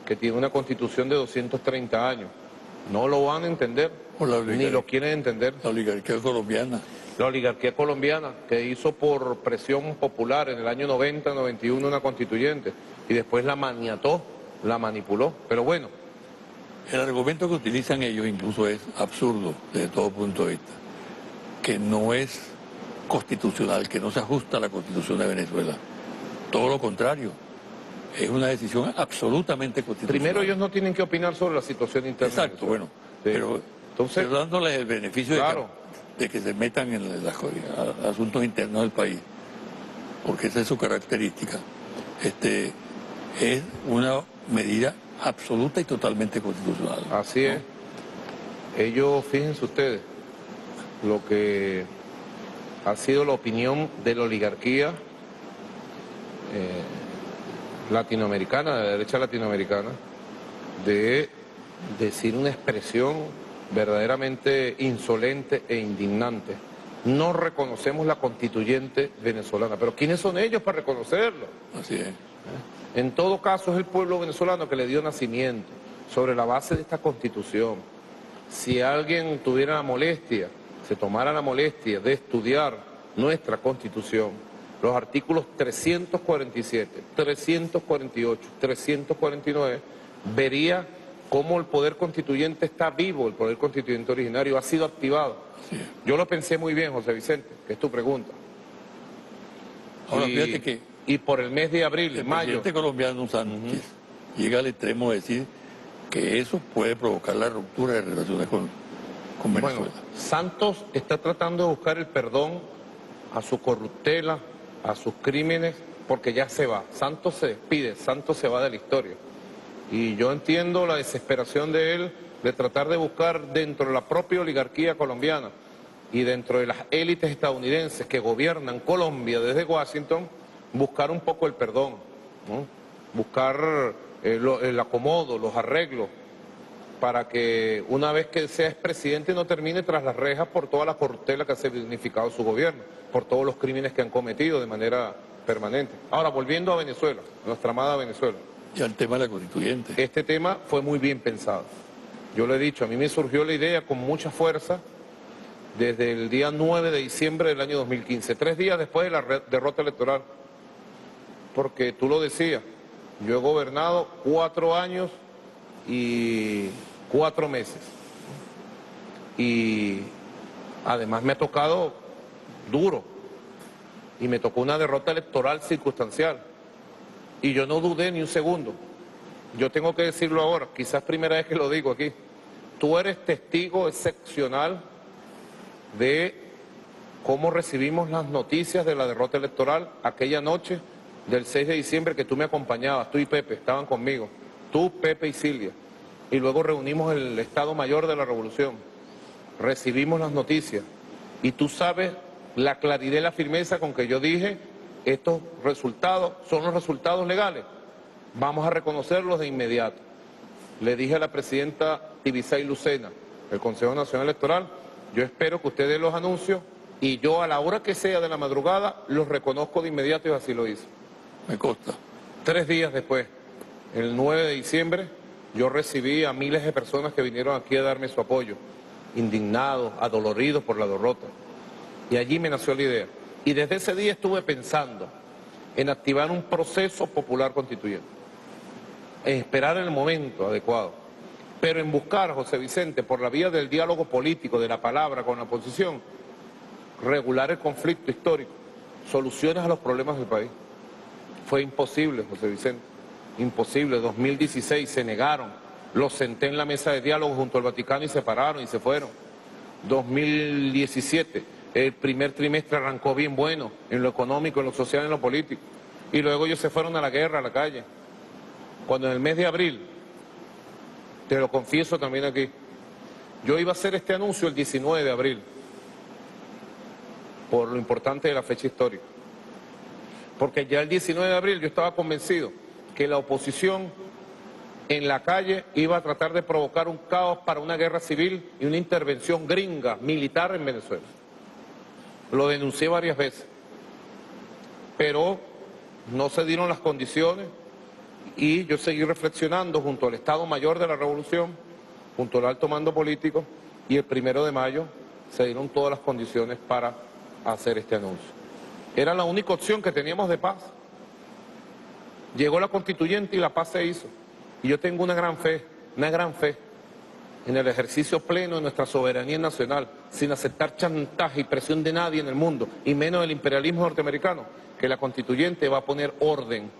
que tiene una constitución de 230 años. No lo van a entender, ni lo quieren entender. La oligarquía colombiana. La oligarquía colombiana, que hizo por presión popular en el año 90, 91 una constituyente, y después la maniató, la manipuló. Pero bueno. El argumento que utilizan ellos incluso es absurdo desde todo punto de vista, que no es constitucional, que no se ajusta a la Constitución de Venezuela. Todo lo contrario, es una decisión absolutamente constitucional. Primero ellos no tienen que opinar sobre la situación interna. Exacto, bueno, sí. Pero dándoles el beneficio de que se metan en los asuntos internos del país, porque esa es su característica, es una medida absoluta y totalmente constitucional. Así es. Ellos, fíjense ustedes, lo que ha sido la opinión de la oligarquía latinoamericana, de la derecha latinoamericana, de decir una expresión verdaderamente insolente e indignante. No reconocemos la constituyente venezolana, pero ¿quiénes son ellos para reconocerlo? Así es. En todo caso es el pueblo venezolano que le dio nacimiento sobre la base de esta constitución. Si alguien tuviera la molestia, se tomara la molestia de estudiar nuestra constitución, los artículos 347, 348, 349, vería cómo el poder constituyente está vivo, el poder constituyente originario ha sido activado. Sí. Yo lo pensé muy bien, José Vicente, que es tu pregunta. Ahora fíjate que y por el mes de abril, el mayo. presidente colombiano Sánchez llega al extremo de decir que eso puede provocar la ruptura de relaciones con Venezuela. Bueno, Santos está tratando de buscar el perdón a su corruptela, a sus crímenes, porque ya se va. Santos se despide, Santos se va de la historia. Y yo entiendo la desesperación de él de tratar de buscar dentro de la propia oligarquía colombiana y dentro de las élites estadounidenses que gobiernan Colombia desde Washington, buscar un poco el perdón, ¿no? Buscar el acomodo, los arreglos, para que una vez que sea expresidente no termine tras las rejas por toda la corruptela que ha significado su gobierno, por todos los crímenes que han cometido de manera permanente. Ahora, volviendo a Venezuela, nuestra amada Venezuela. Y al tema de la constituyente. Este tema fue muy bien pensado. Yo lo he dicho, a mí me surgió la idea con mucha fuerza desde el día 9 de diciembre del año 2015, 3 días después de la derrota electoral. Porque tú lo decías, yo he gobernado 4 años y 4 meses. Y además me ha tocado duro. Y me tocó una derrota electoral circunstancial. Y yo no dudé ni un segundo. Yo tengo que decirlo ahora, quizás primera vez que lo digo aquí. Tú eres testigo excepcional de cómo recibimos las noticias de la derrota electoral aquella noche del 6 de diciembre que tú me acompañabas, tú y Pepe, estaban conmigo. Tú, Pepe y Silvia. Y luego reunimos el Estado Mayor de la Revolución. Recibimos las noticias. Y tú sabes la claridad y la firmeza con que yo dije, estos resultados son los resultados legales. Vamos a reconocerlos de inmediato. Le dije a la presidenta Tibisay Lucena, del Consejo Nacional Electoral, yo espero que usted dé los anuncios y yo a la hora que sea de la madrugada los reconozco de inmediato y así lo hice. Me consta. 3 días después, el 9 de diciembre, yo recibí a miles de personas que vinieron aquí a darme su apoyo, indignados, adoloridos por la derrota. Y allí me nació la idea. Y desde ese día estuve pensando en activar un proceso popular constituyente, en esperar el momento adecuado, pero en buscar, José Vicente, por la vía del diálogo político, de la palabra con la oposición, regular el conflicto histórico, soluciones a los problemas del país. Fue imposible, José Vicente, imposible. 2016 se negaron, los senté en la mesa de diálogo junto al Vaticano y se pararon y se fueron. 2017, el primer trimestre arrancó bien bueno en lo económico, en lo social, en lo político. Y luego ellos se fueron a la guerra, a la calle. Cuando en el mes de abril, te lo confieso también aquí, yo iba a hacer este anuncio el 19 de abril, por lo importante de la fecha histórica. Porque ya el 19 de abril yo estaba convencido que la oposición en la calle iba a tratar de provocar un caos para una guerra civil y una intervención gringa, militar en Venezuela. Lo denuncié varias veces, pero no se dieron las condiciones y yo seguí reflexionando junto al Estado Mayor de la Revolución, junto al alto mando político, y el 1 de mayo se dieron todas las condiciones para hacer este anuncio. Era la única opción que teníamos de paz. Llegó la constituyente y la paz se hizo. Y yo tengo una gran fe en el ejercicio pleno de nuestra soberanía nacional, sin aceptar chantaje y presión de nadie en el mundo, y menos del imperialismo norteamericano, que la constituyente va a poner orden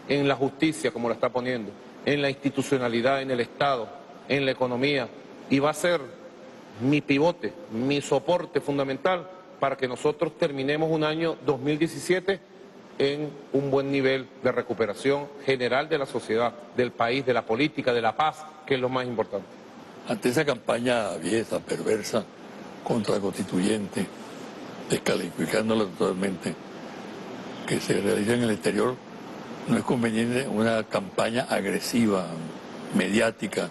en la justicia, como la está poniendo, en la institucionalidad, en el Estado, en la economía, y va a ser mi pivote, mi soporte fundamental para que nosotros terminemos un año 2017 en un buen nivel de recuperación general de la sociedad, del país, de la política, de la paz, que es lo más importante. Ante esa campaña aviesa, perversa, contra la constituyente, descalificándola totalmente, que se realiza en el exterior, no es conveniente una campaña agresiva, mediática,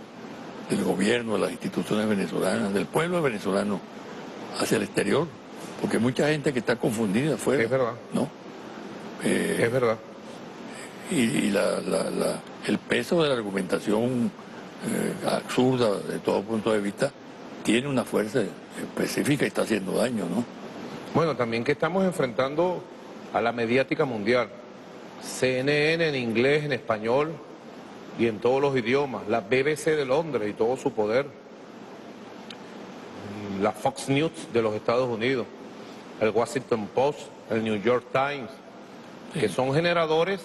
del gobierno, de las instituciones venezolanas, del pueblo venezolano hacia el exterior, porque hay mucha gente que está confundida afuera. Es verdad. ¿No? Es verdad. Y el peso de la argumentación absurda de todo punto de vista tiene una fuerza específica y está haciendo daño, ¿no? Bueno, también que estamos enfrentando a la mediática mundial. CNN en inglés, en español y en todos los idiomas. La BBC de Londres y todo su poder. La Fox News de los Estados Unidos. El Washington Post, el New York Times, que son generadores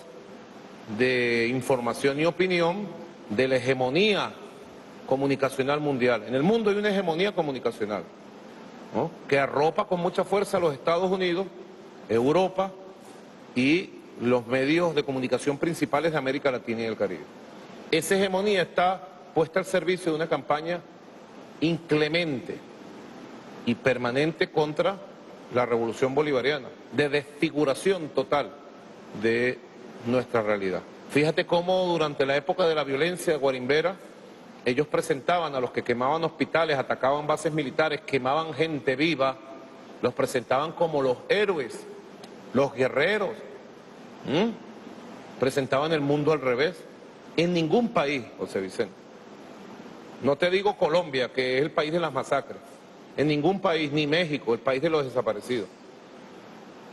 de información y opinión de la hegemonía comunicacional mundial. En el mundo hay una hegemonía comunicacional, ¿no?, que arropa con mucha fuerza a los Estados Unidos, Europa y los medios de comunicación principales de América Latina y el Caribe. Esa hegemonía está puesta al servicio de una campaña inclemente y permanente contra la revolución bolivariana, de desfiguración total de nuestra realidad. Fíjate cómo durante la época de la violencia guarimbera, ellos presentaban a los que quemaban hospitales, atacaban bases militares, quemaban gente viva, los presentaban como los héroes, los guerreros. Presentaban el mundo al revés. En ningún país, José Vicente, no te digo Colombia, que es el país de las masacres, en ningún país, ni México, el país de los desaparecidos,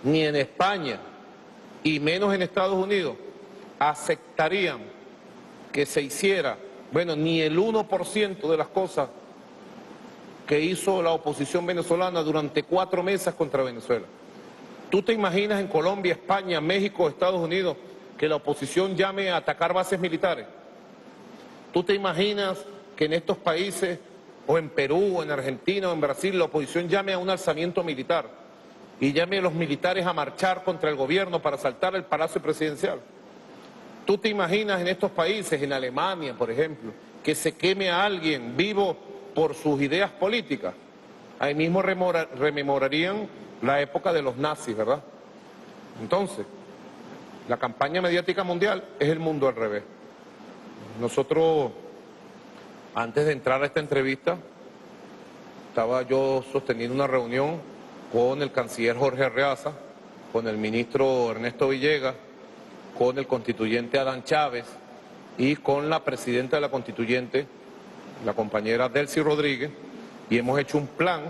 ni en España, y menos en Estados Unidos, aceptarían que se hiciera, bueno, ni el 1% de las cosas que hizo la oposición venezolana durante 4 meses contra Venezuela. ¿Tú te imaginas en Colombia, España, México, Estados Unidos, que la oposición llame a atacar bases militares? ¿Tú te imaginas que en estos países, o en Perú, o en Argentina, o en Brasil, la oposición llame a un alzamiento militar y llame a los militares a marchar contra el gobierno para asaltar el Palacio Presidencial? ¿Tú te imaginas en estos países, en Alemania, por ejemplo, que se queme a alguien vivo por sus ideas políticas? Ahí mismo rememorarían la época de los nazis, ¿verdad? Entonces, la campaña mediática mundial es el mundo al revés. Nosotros, antes de entrar a esta entrevista, estaba yo sosteniendo una reunión con el canciller Jorge Arreaza, con el ministro Ernesto Villegas, con el constituyente Adán Chávez y con la presidenta de la constituyente, la compañera Delcy Rodríguez, y hemos hecho un plan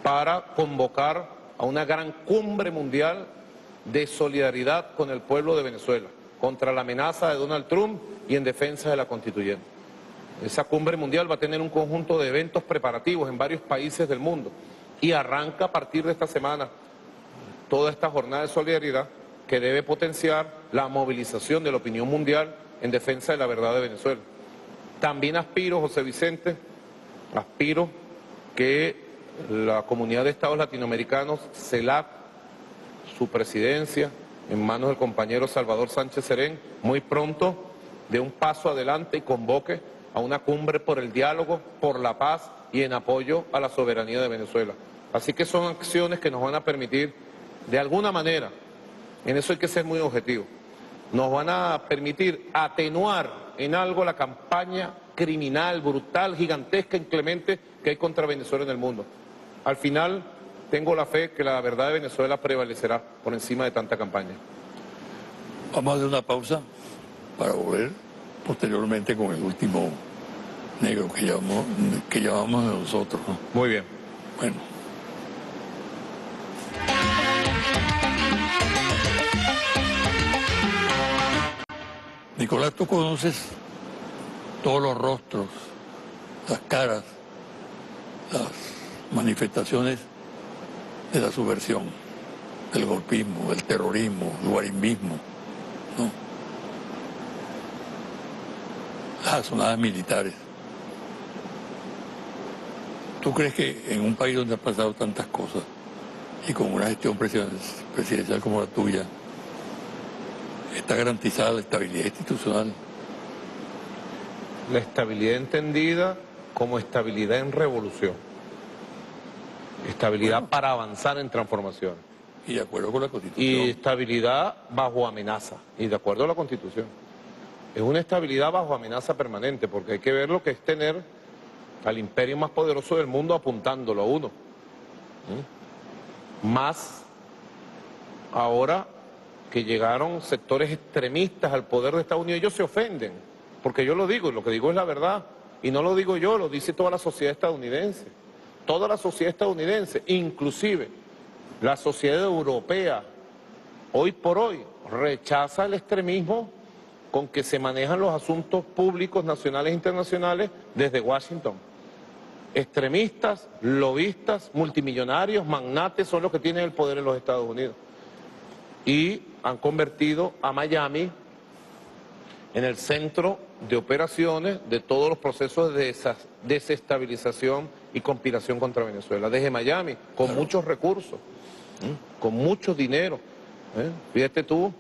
para convocar a una gran cumbre mundial de solidaridad con el pueblo de Venezuela, contra la amenaza de Donald Trump y en defensa de la constituyente. Esa cumbre mundial va a tener un conjunto de eventos preparativos en varios países del mundo y arranca a partir de esta semana toda esta jornada de solidaridad que debe potenciar la movilización de la opinión mundial en defensa de la verdad de Venezuela. También aspiro, José Vicente, aspiro que la Comunidad de Estados Latinoamericanos, CELAC, su presidencia, en manos del compañero Salvador Sánchez Serén, muy pronto dé un paso adelante y convoque a una cumbre por el diálogo, por la paz y en apoyo a la soberanía de Venezuela. Así que son acciones que nos van a permitir, de alguna manera, en eso hay que ser muy objetivo, nos van a permitir atenuar en algo la campaña criminal, brutal, gigantesca, inclemente que hay contra Venezuela en el mundo. Al final, tengo la fe que la verdad de Venezuela prevalecerá por encima de tanta campaña. Vamos a hacer una pausa para volver posteriormente con el último negro que llamamos nosotros, ¿no? Muy bien. Bueno. Nicolás, tú conoces todos los rostros, las caras, las manifestaciones de la subversión, del golpismo, del terrorismo, del guarimbismo, ¿no? Las asonadas militares. ¿Tú crees que en un país donde han pasado tantas cosas y con una gestión presidencial como la tuya, está garantizada la estabilidad institucional? La estabilidad entendida como estabilidad en revolución. Estabilidad, bueno, para avanzar en transformación. Y de acuerdo con la Constitución. Y estabilidad bajo amenaza. Y de acuerdo a la Constitución. Es una estabilidad bajo amenaza permanente, porque hay que ver lo que es tener al imperio más poderoso del mundo apuntándolo a uno. Más ahora que llegaron sectores extremistas al poder de Estados Unidos, ellos se ofenden, porque yo lo digo, y lo que digo es la verdad, y no lo digo yo, lo dice toda la sociedad estadounidense, toda la sociedad estadounidense, inclusive la sociedad europea, hoy por hoy, rechaza el extremismo con que se manejan los asuntos públicos nacionales e internacionales desde Washington. Extremistas, lobistas, multimillonarios, magnates son los que tienen el poder en los Estados Unidos. Y han convertido a Miami en el centro de operaciones de todos los procesos de desestabilización y conspiración contra Venezuela, desde Miami, con Claro. muchos recursos, con mucho dinero. Fíjate tú,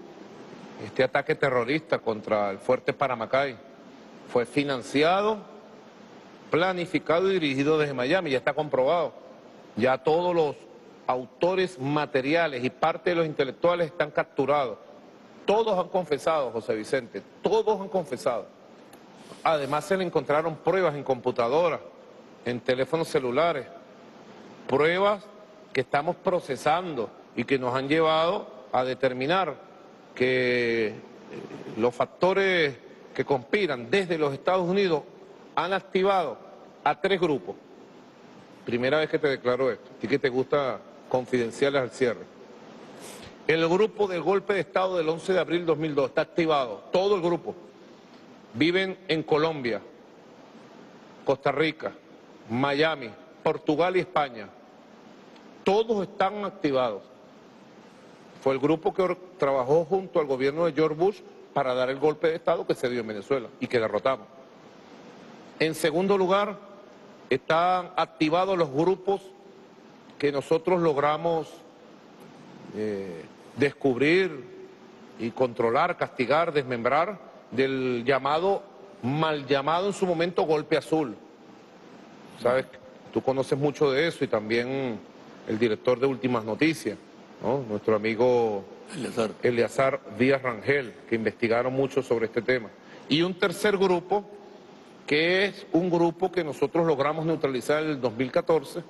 este ataque terrorista contra el fuerte Paramacay fue financiado, planificado y dirigido desde Miami, ya está comprobado. Ya todos los autores materiales y parte de los intelectuales están capturados. Todos han confesado, José Vicente, todos han confesado. Además se le encontraron pruebas en computadoras, en teléfonos celulares, pruebas que estamos procesando y que nos han llevado a determinar que los factores que conspiran desde los Estados Unidos han activado a 3 grupos. Primera vez que te declaro esto, y que te gusta confidenciales al cierre. El grupo del golpe de Estado del 11 de abril de 2002 está activado, todo el grupo. Viven en Colombia, Costa Rica, Miami, Portugal y España. Todos están activados. Fue el grupo que trabajó junto al gobierno de George Bush para dar el golpe de Estado que se dio en Venezuela y que derrotamos. En segundo lugar, están activados los grupos que nosotros logramos descubrir y controlar, castigar, desmembrar del llamado, mal llamado en su momento golpe azul. Sabes, tú conoces mucho de eso y también el director de Últimas Noticias, ¿no? Nuestro amigo Eleazar Díaz Rangel, que investigaron mucho sobre este tema. Y un tercer grupo, que es un grupo que nosotros logramos neutralizar en el 2014,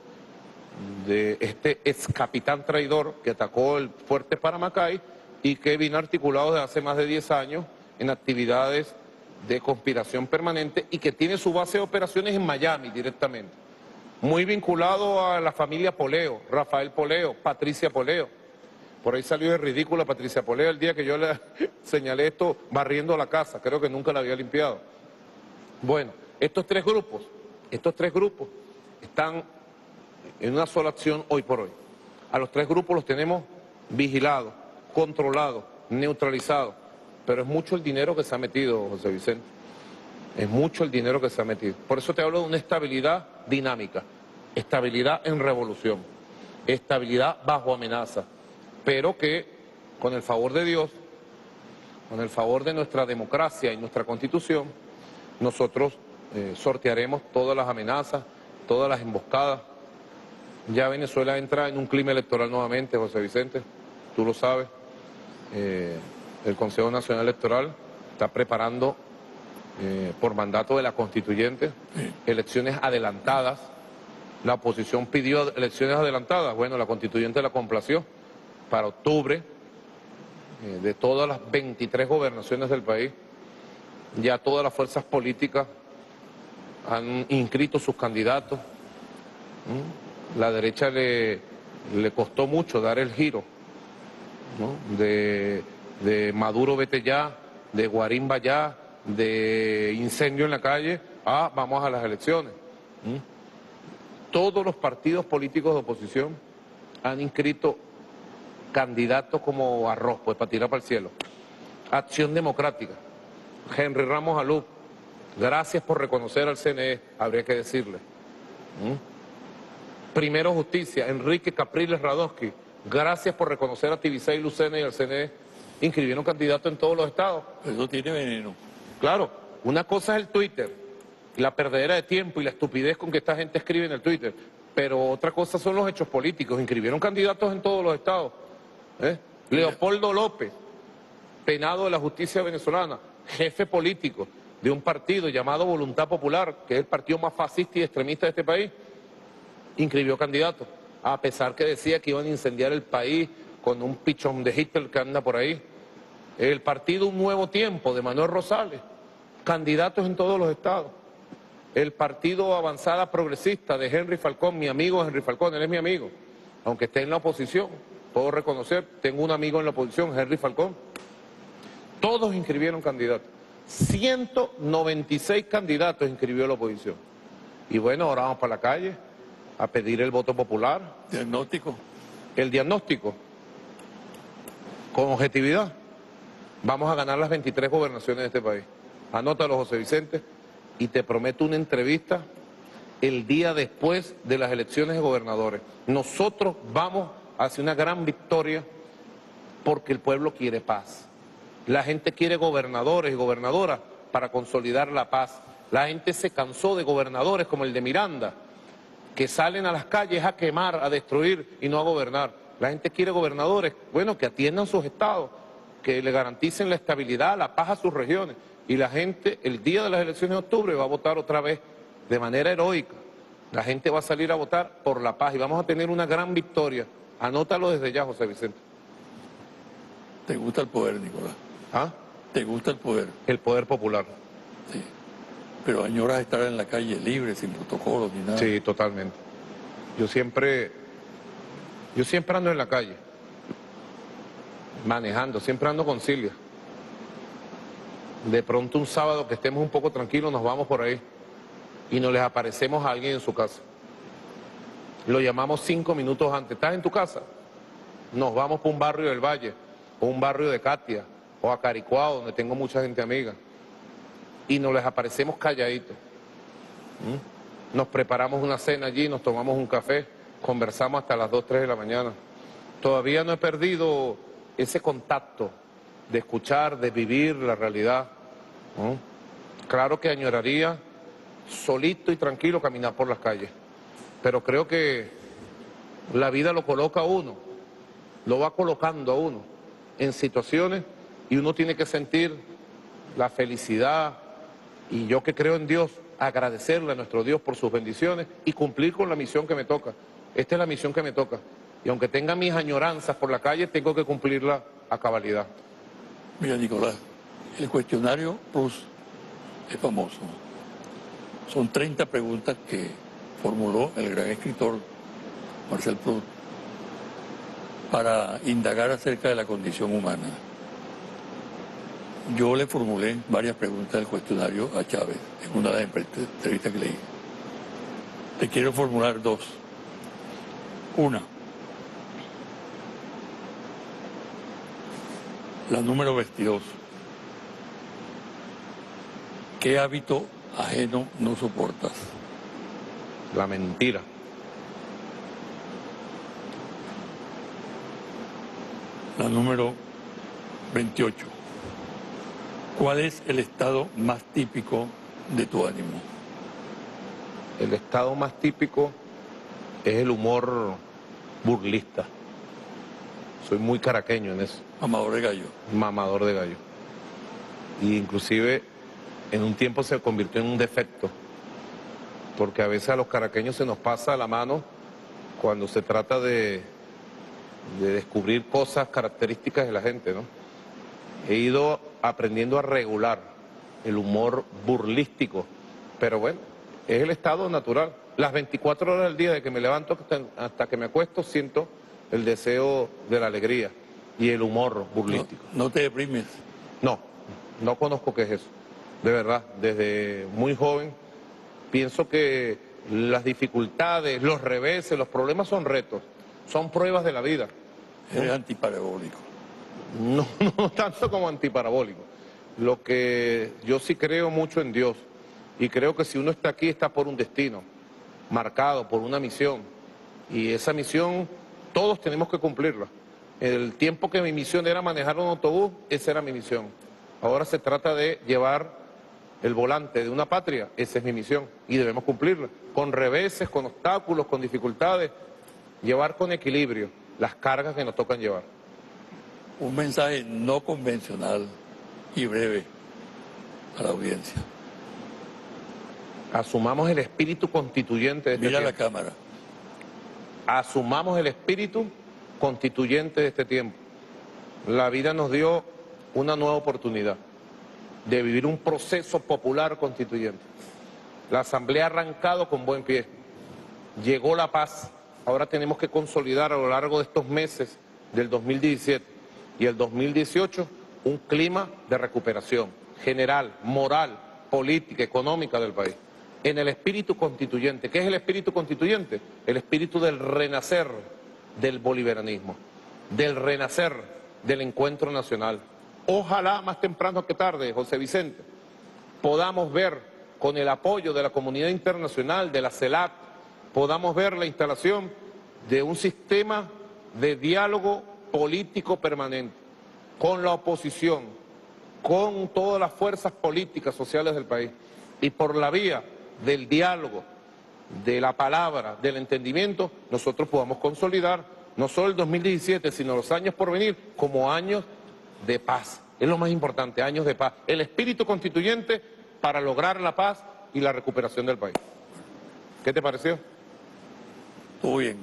de este ex capitán traidor que atacó el fuerte Paramacay y que vino articulado desde hace más de 10 años en actividades de conspiración permanente y que tiene su base de operaciones en Miami directamente. Muy vinculado a la familia Poleo, Rafael Poleo, Patricia Poleo. Por ahí salió de ridícula Patricia Poleo el día que yo le señalé esto barriendo la casa, creo que nunca la había limpiado. Bueno, estos tres grupos están en una sola acción hoy por hoy. A los 3 grupos los tenemos vigilados, controlados, neutralizados, pero es mucho el dinero que se ha metido, José Vicente. Es mucho el dinero que se ha metido. Por eso te hablo de una estabilidad dinámica, estabilidad en revolución, estabilidad bajo amenaza, pero que con el favor de Dios, con el favor de nuestra democracia y nuestra Constitución, nosotros sortearemos todas las amenazas, todas las emboscadas. Ya Venezuela entra en un clima electoral nuevamente, José Vicente, tú lo sabes. El Consejo Nacional Electoral está preparando, por mandato de la Constituyente, elecciones adelantadas. La oposición pidió elecciones adelantadas, bueno, la Constituyente la complació para octubre, de todas las 23 gobernaciones del país. Ya todas las fuerzas políticas han inscrito sus candidatos. La derecha le costó mucho dar el giro, ¿no? De Maduro vete ya, de guarimba ya, de incendio en la calle, a vamos a las elecciones. Todos los partidos políticos de oposición han inscrito candidatos como arroz, pues para tirar para el cielo. Acción Democrática, Henry Ramos Alú, gracias por reconocer al CNE, habría que decirle. Primero Justicia, Enrique Capriles Radonsky, gracias por reconocer a Tibisay Lucena y al CNE, inscribieron candidatos en todos los estados. Eso tiene veneno. Claro, una cosa es el Twitter, la perdedera de tiempo y la estupidez con que esta gente escribe en el Twitter, pero otra cosa son los hechos políticos, inscribieron candidatos en todos los estados. Leopoldo López, penado de la justicia venezolana, jefe político de un partido llamado Voluntad Popular, que es el partido más fascista y extremista de este país, inscribió candidatos, a pesar que decía que iban a incendiar el país con un pichón de Hitler que anda por ahí. El partido Un Nuevo Tiempo de Manuel Rosales, candidatos en todos los estados. El partido Avanzada Progresista de Henry Falcón, mi amigo Henry Falcón, él es mi amigo, aunque esté en la oposición, puedo reconocer, tengo un amigo en la oposición, Henry Falcón. Todos inscribieron candidatos. 196 candidatos inscribió la oposición. Y bueno, ahora vamos para la calle a pedir el voto popular. Diagnóstico. El diagnóstico, con objetividad. Vamos a ganar las 23 gobernaciones de este país. Anótalo, José Vicente, y te prometo una entrevista el día después de las elecciones de gobernadores. Nosotros vamos hacia una gran victoria porque el pueblo quiere paz. La gente quiere gobernadores y gobernadoras para consolidar la paz. La gente se cansó de gobernadores como el de Miranda, que salen a las calles a quemar, a destruir y no a gobernar. La gente quiere gobernadores, bueno, que atiendan sus estados, que le garanticen la estabilidad, la paz a sus regiones. Y la gente, el día de las elecciones de octubre, va a votar otra vez de manera heroica. La gente va a salir a votar por la paz y vamos a tener una gran victoria. Anótalo desde ya, José Vicente. ¿Te gusta el poder, Nicolás? ¿Ah? ¿Te gusta el poder? El poder popular. Sí. Pero añoras estar en la calle libre, sin protocolos ni nada. Sí, totalmente. Yo siempre ando en la calle, manejando, siempre ando con Silvia. De pronto un sábado que estemos un poco tranquilos nos vamos por ahí y nos les aparecemos a alguien en su casa. Lo llamamos 5 minutos antes. ¿Estás en tu casa? Nos vamos por un barrio del Valle, o un barrio de Katia, o a Caricuao, donde tengo mucha gente amiga. Y nos les aparecemos calladitos. Nos preparamos una cena allí, nos tomamos un café, conversamos hasta las 2, 3 de la mañana. Todavía no he perdido ese contacto de escuchar, de vivir la realidad. Claro que añoraría solito y tranquilo caminar por las calles, pero creo que la vida lo coloca a uno, lo va colocando a uno en situaciones y uno tiene que sentir la felicidad, y yo que creo en Dios, agradecerle a nuestro Dios por sus bendiciones y cumplir con la misión que me toca. Esta es la misión que me toca. Y aunque tenga mis añoranzas por la calle, tengo que cumplirla a cabalidad. Mira, Nicolás, el cuestionario Proust es famoso. Son 30 preguntas que formuló el gran escritor Marcel Proust para indagar acerca de la condición humana. Yo le formulé varias preguntas del cuestionario a Chávez en una de las entrevistas que leí. Te quiero formular 2. Una, la número 22. ¿Qué hábito ajeno no soportas? La mentira. La número 28. ¿Cuál es el estado más típico de tu ánimo? El estado más típico es el humor burlista. Soy muy caraqueño en eso. Amador de gallo. Mamador de gallo. Y inclusive en un tiempo se convirtió en un defecto, porque a veces a los caraqueños se nos pasa la mano cuando se trata de descubrir cosas características de la gente, ¿no? He ido aprendiendo a regular el humor burlístico, pero bueno, es el estado natural. Las 24 horas del día, de que me levanto hasta que me acuesto, siento el deseo de la alegría y el humor burlístico. ¿No te deprimes? No conozco qué es eso. De verdad, desde muy joven pienso que las dificultades, los reveses, los problemas son retos, son pruebas de la vida. Eres antiparabólico. No tanto como antiparabólico. Lo que yo sí creo mucho en Dios, y creo que si uno está aquí está por un destino, marcado por una misión, y esa misión todos tenemos que cumplirla. El tiempo que mi misión era manejar un autobús, esa era mi misión. Ahora se trata de llevar el volante de una patria, esa es mi misión, y debemos cumplirla, con reveses, con obstáculos, con dificultades, llevar con equilibrio las cargas que nos tocan llevar. Un mensaje no convencional y breve a la audiencia. Asumamos el espíritu constituyente de este Mira tiempo. la cámara. Asumamos el espíritu constituyente de este tiempo. La vida nos dio una nueva oportunidad de vivir un proceso popular constituyente. La Asamblea ha arrancado con buen pie. Llegó la paz. Ahora tenemos que consolidar a lo largo de estos meses del 2017 y el 2018 un clima de recuperación general, moral, política, económica del país. En el espíritu constituyente. ¿Qué es el espíritu constituyente? El espíritu del renacer del bolivarianismo, del renacer del encuentro nacional, ojalá más temprano que tarde, José Vicente, podamos ver con el apoyo de la comunidad internacional, de la CELAC, podamos ver la instalación de un sistema de diálogo político permanente con la oposición, con todas las fuerzas políticas sociales del país, y por la vía del diálogo, de la palabra, del entendimiento, nosotros podamos consolidar no solo el 2017, sino los años por venir como años de paz. Es lo más importante, años de paz. El espíritu constituyente para lograr la paz y la recuperación del país. ¿Qué te pareció? Todo bien.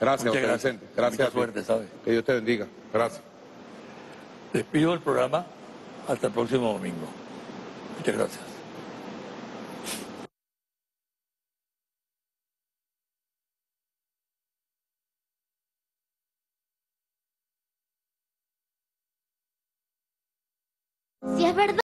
Gracias, Muchas José gracias. Vicente. Gracias. Mucha a ti. suerte, ¿sabes? Que Dios te bendiga. Gracias. Despido el programa hasta el próximo domingo. Muchas gracias. Si es verdad.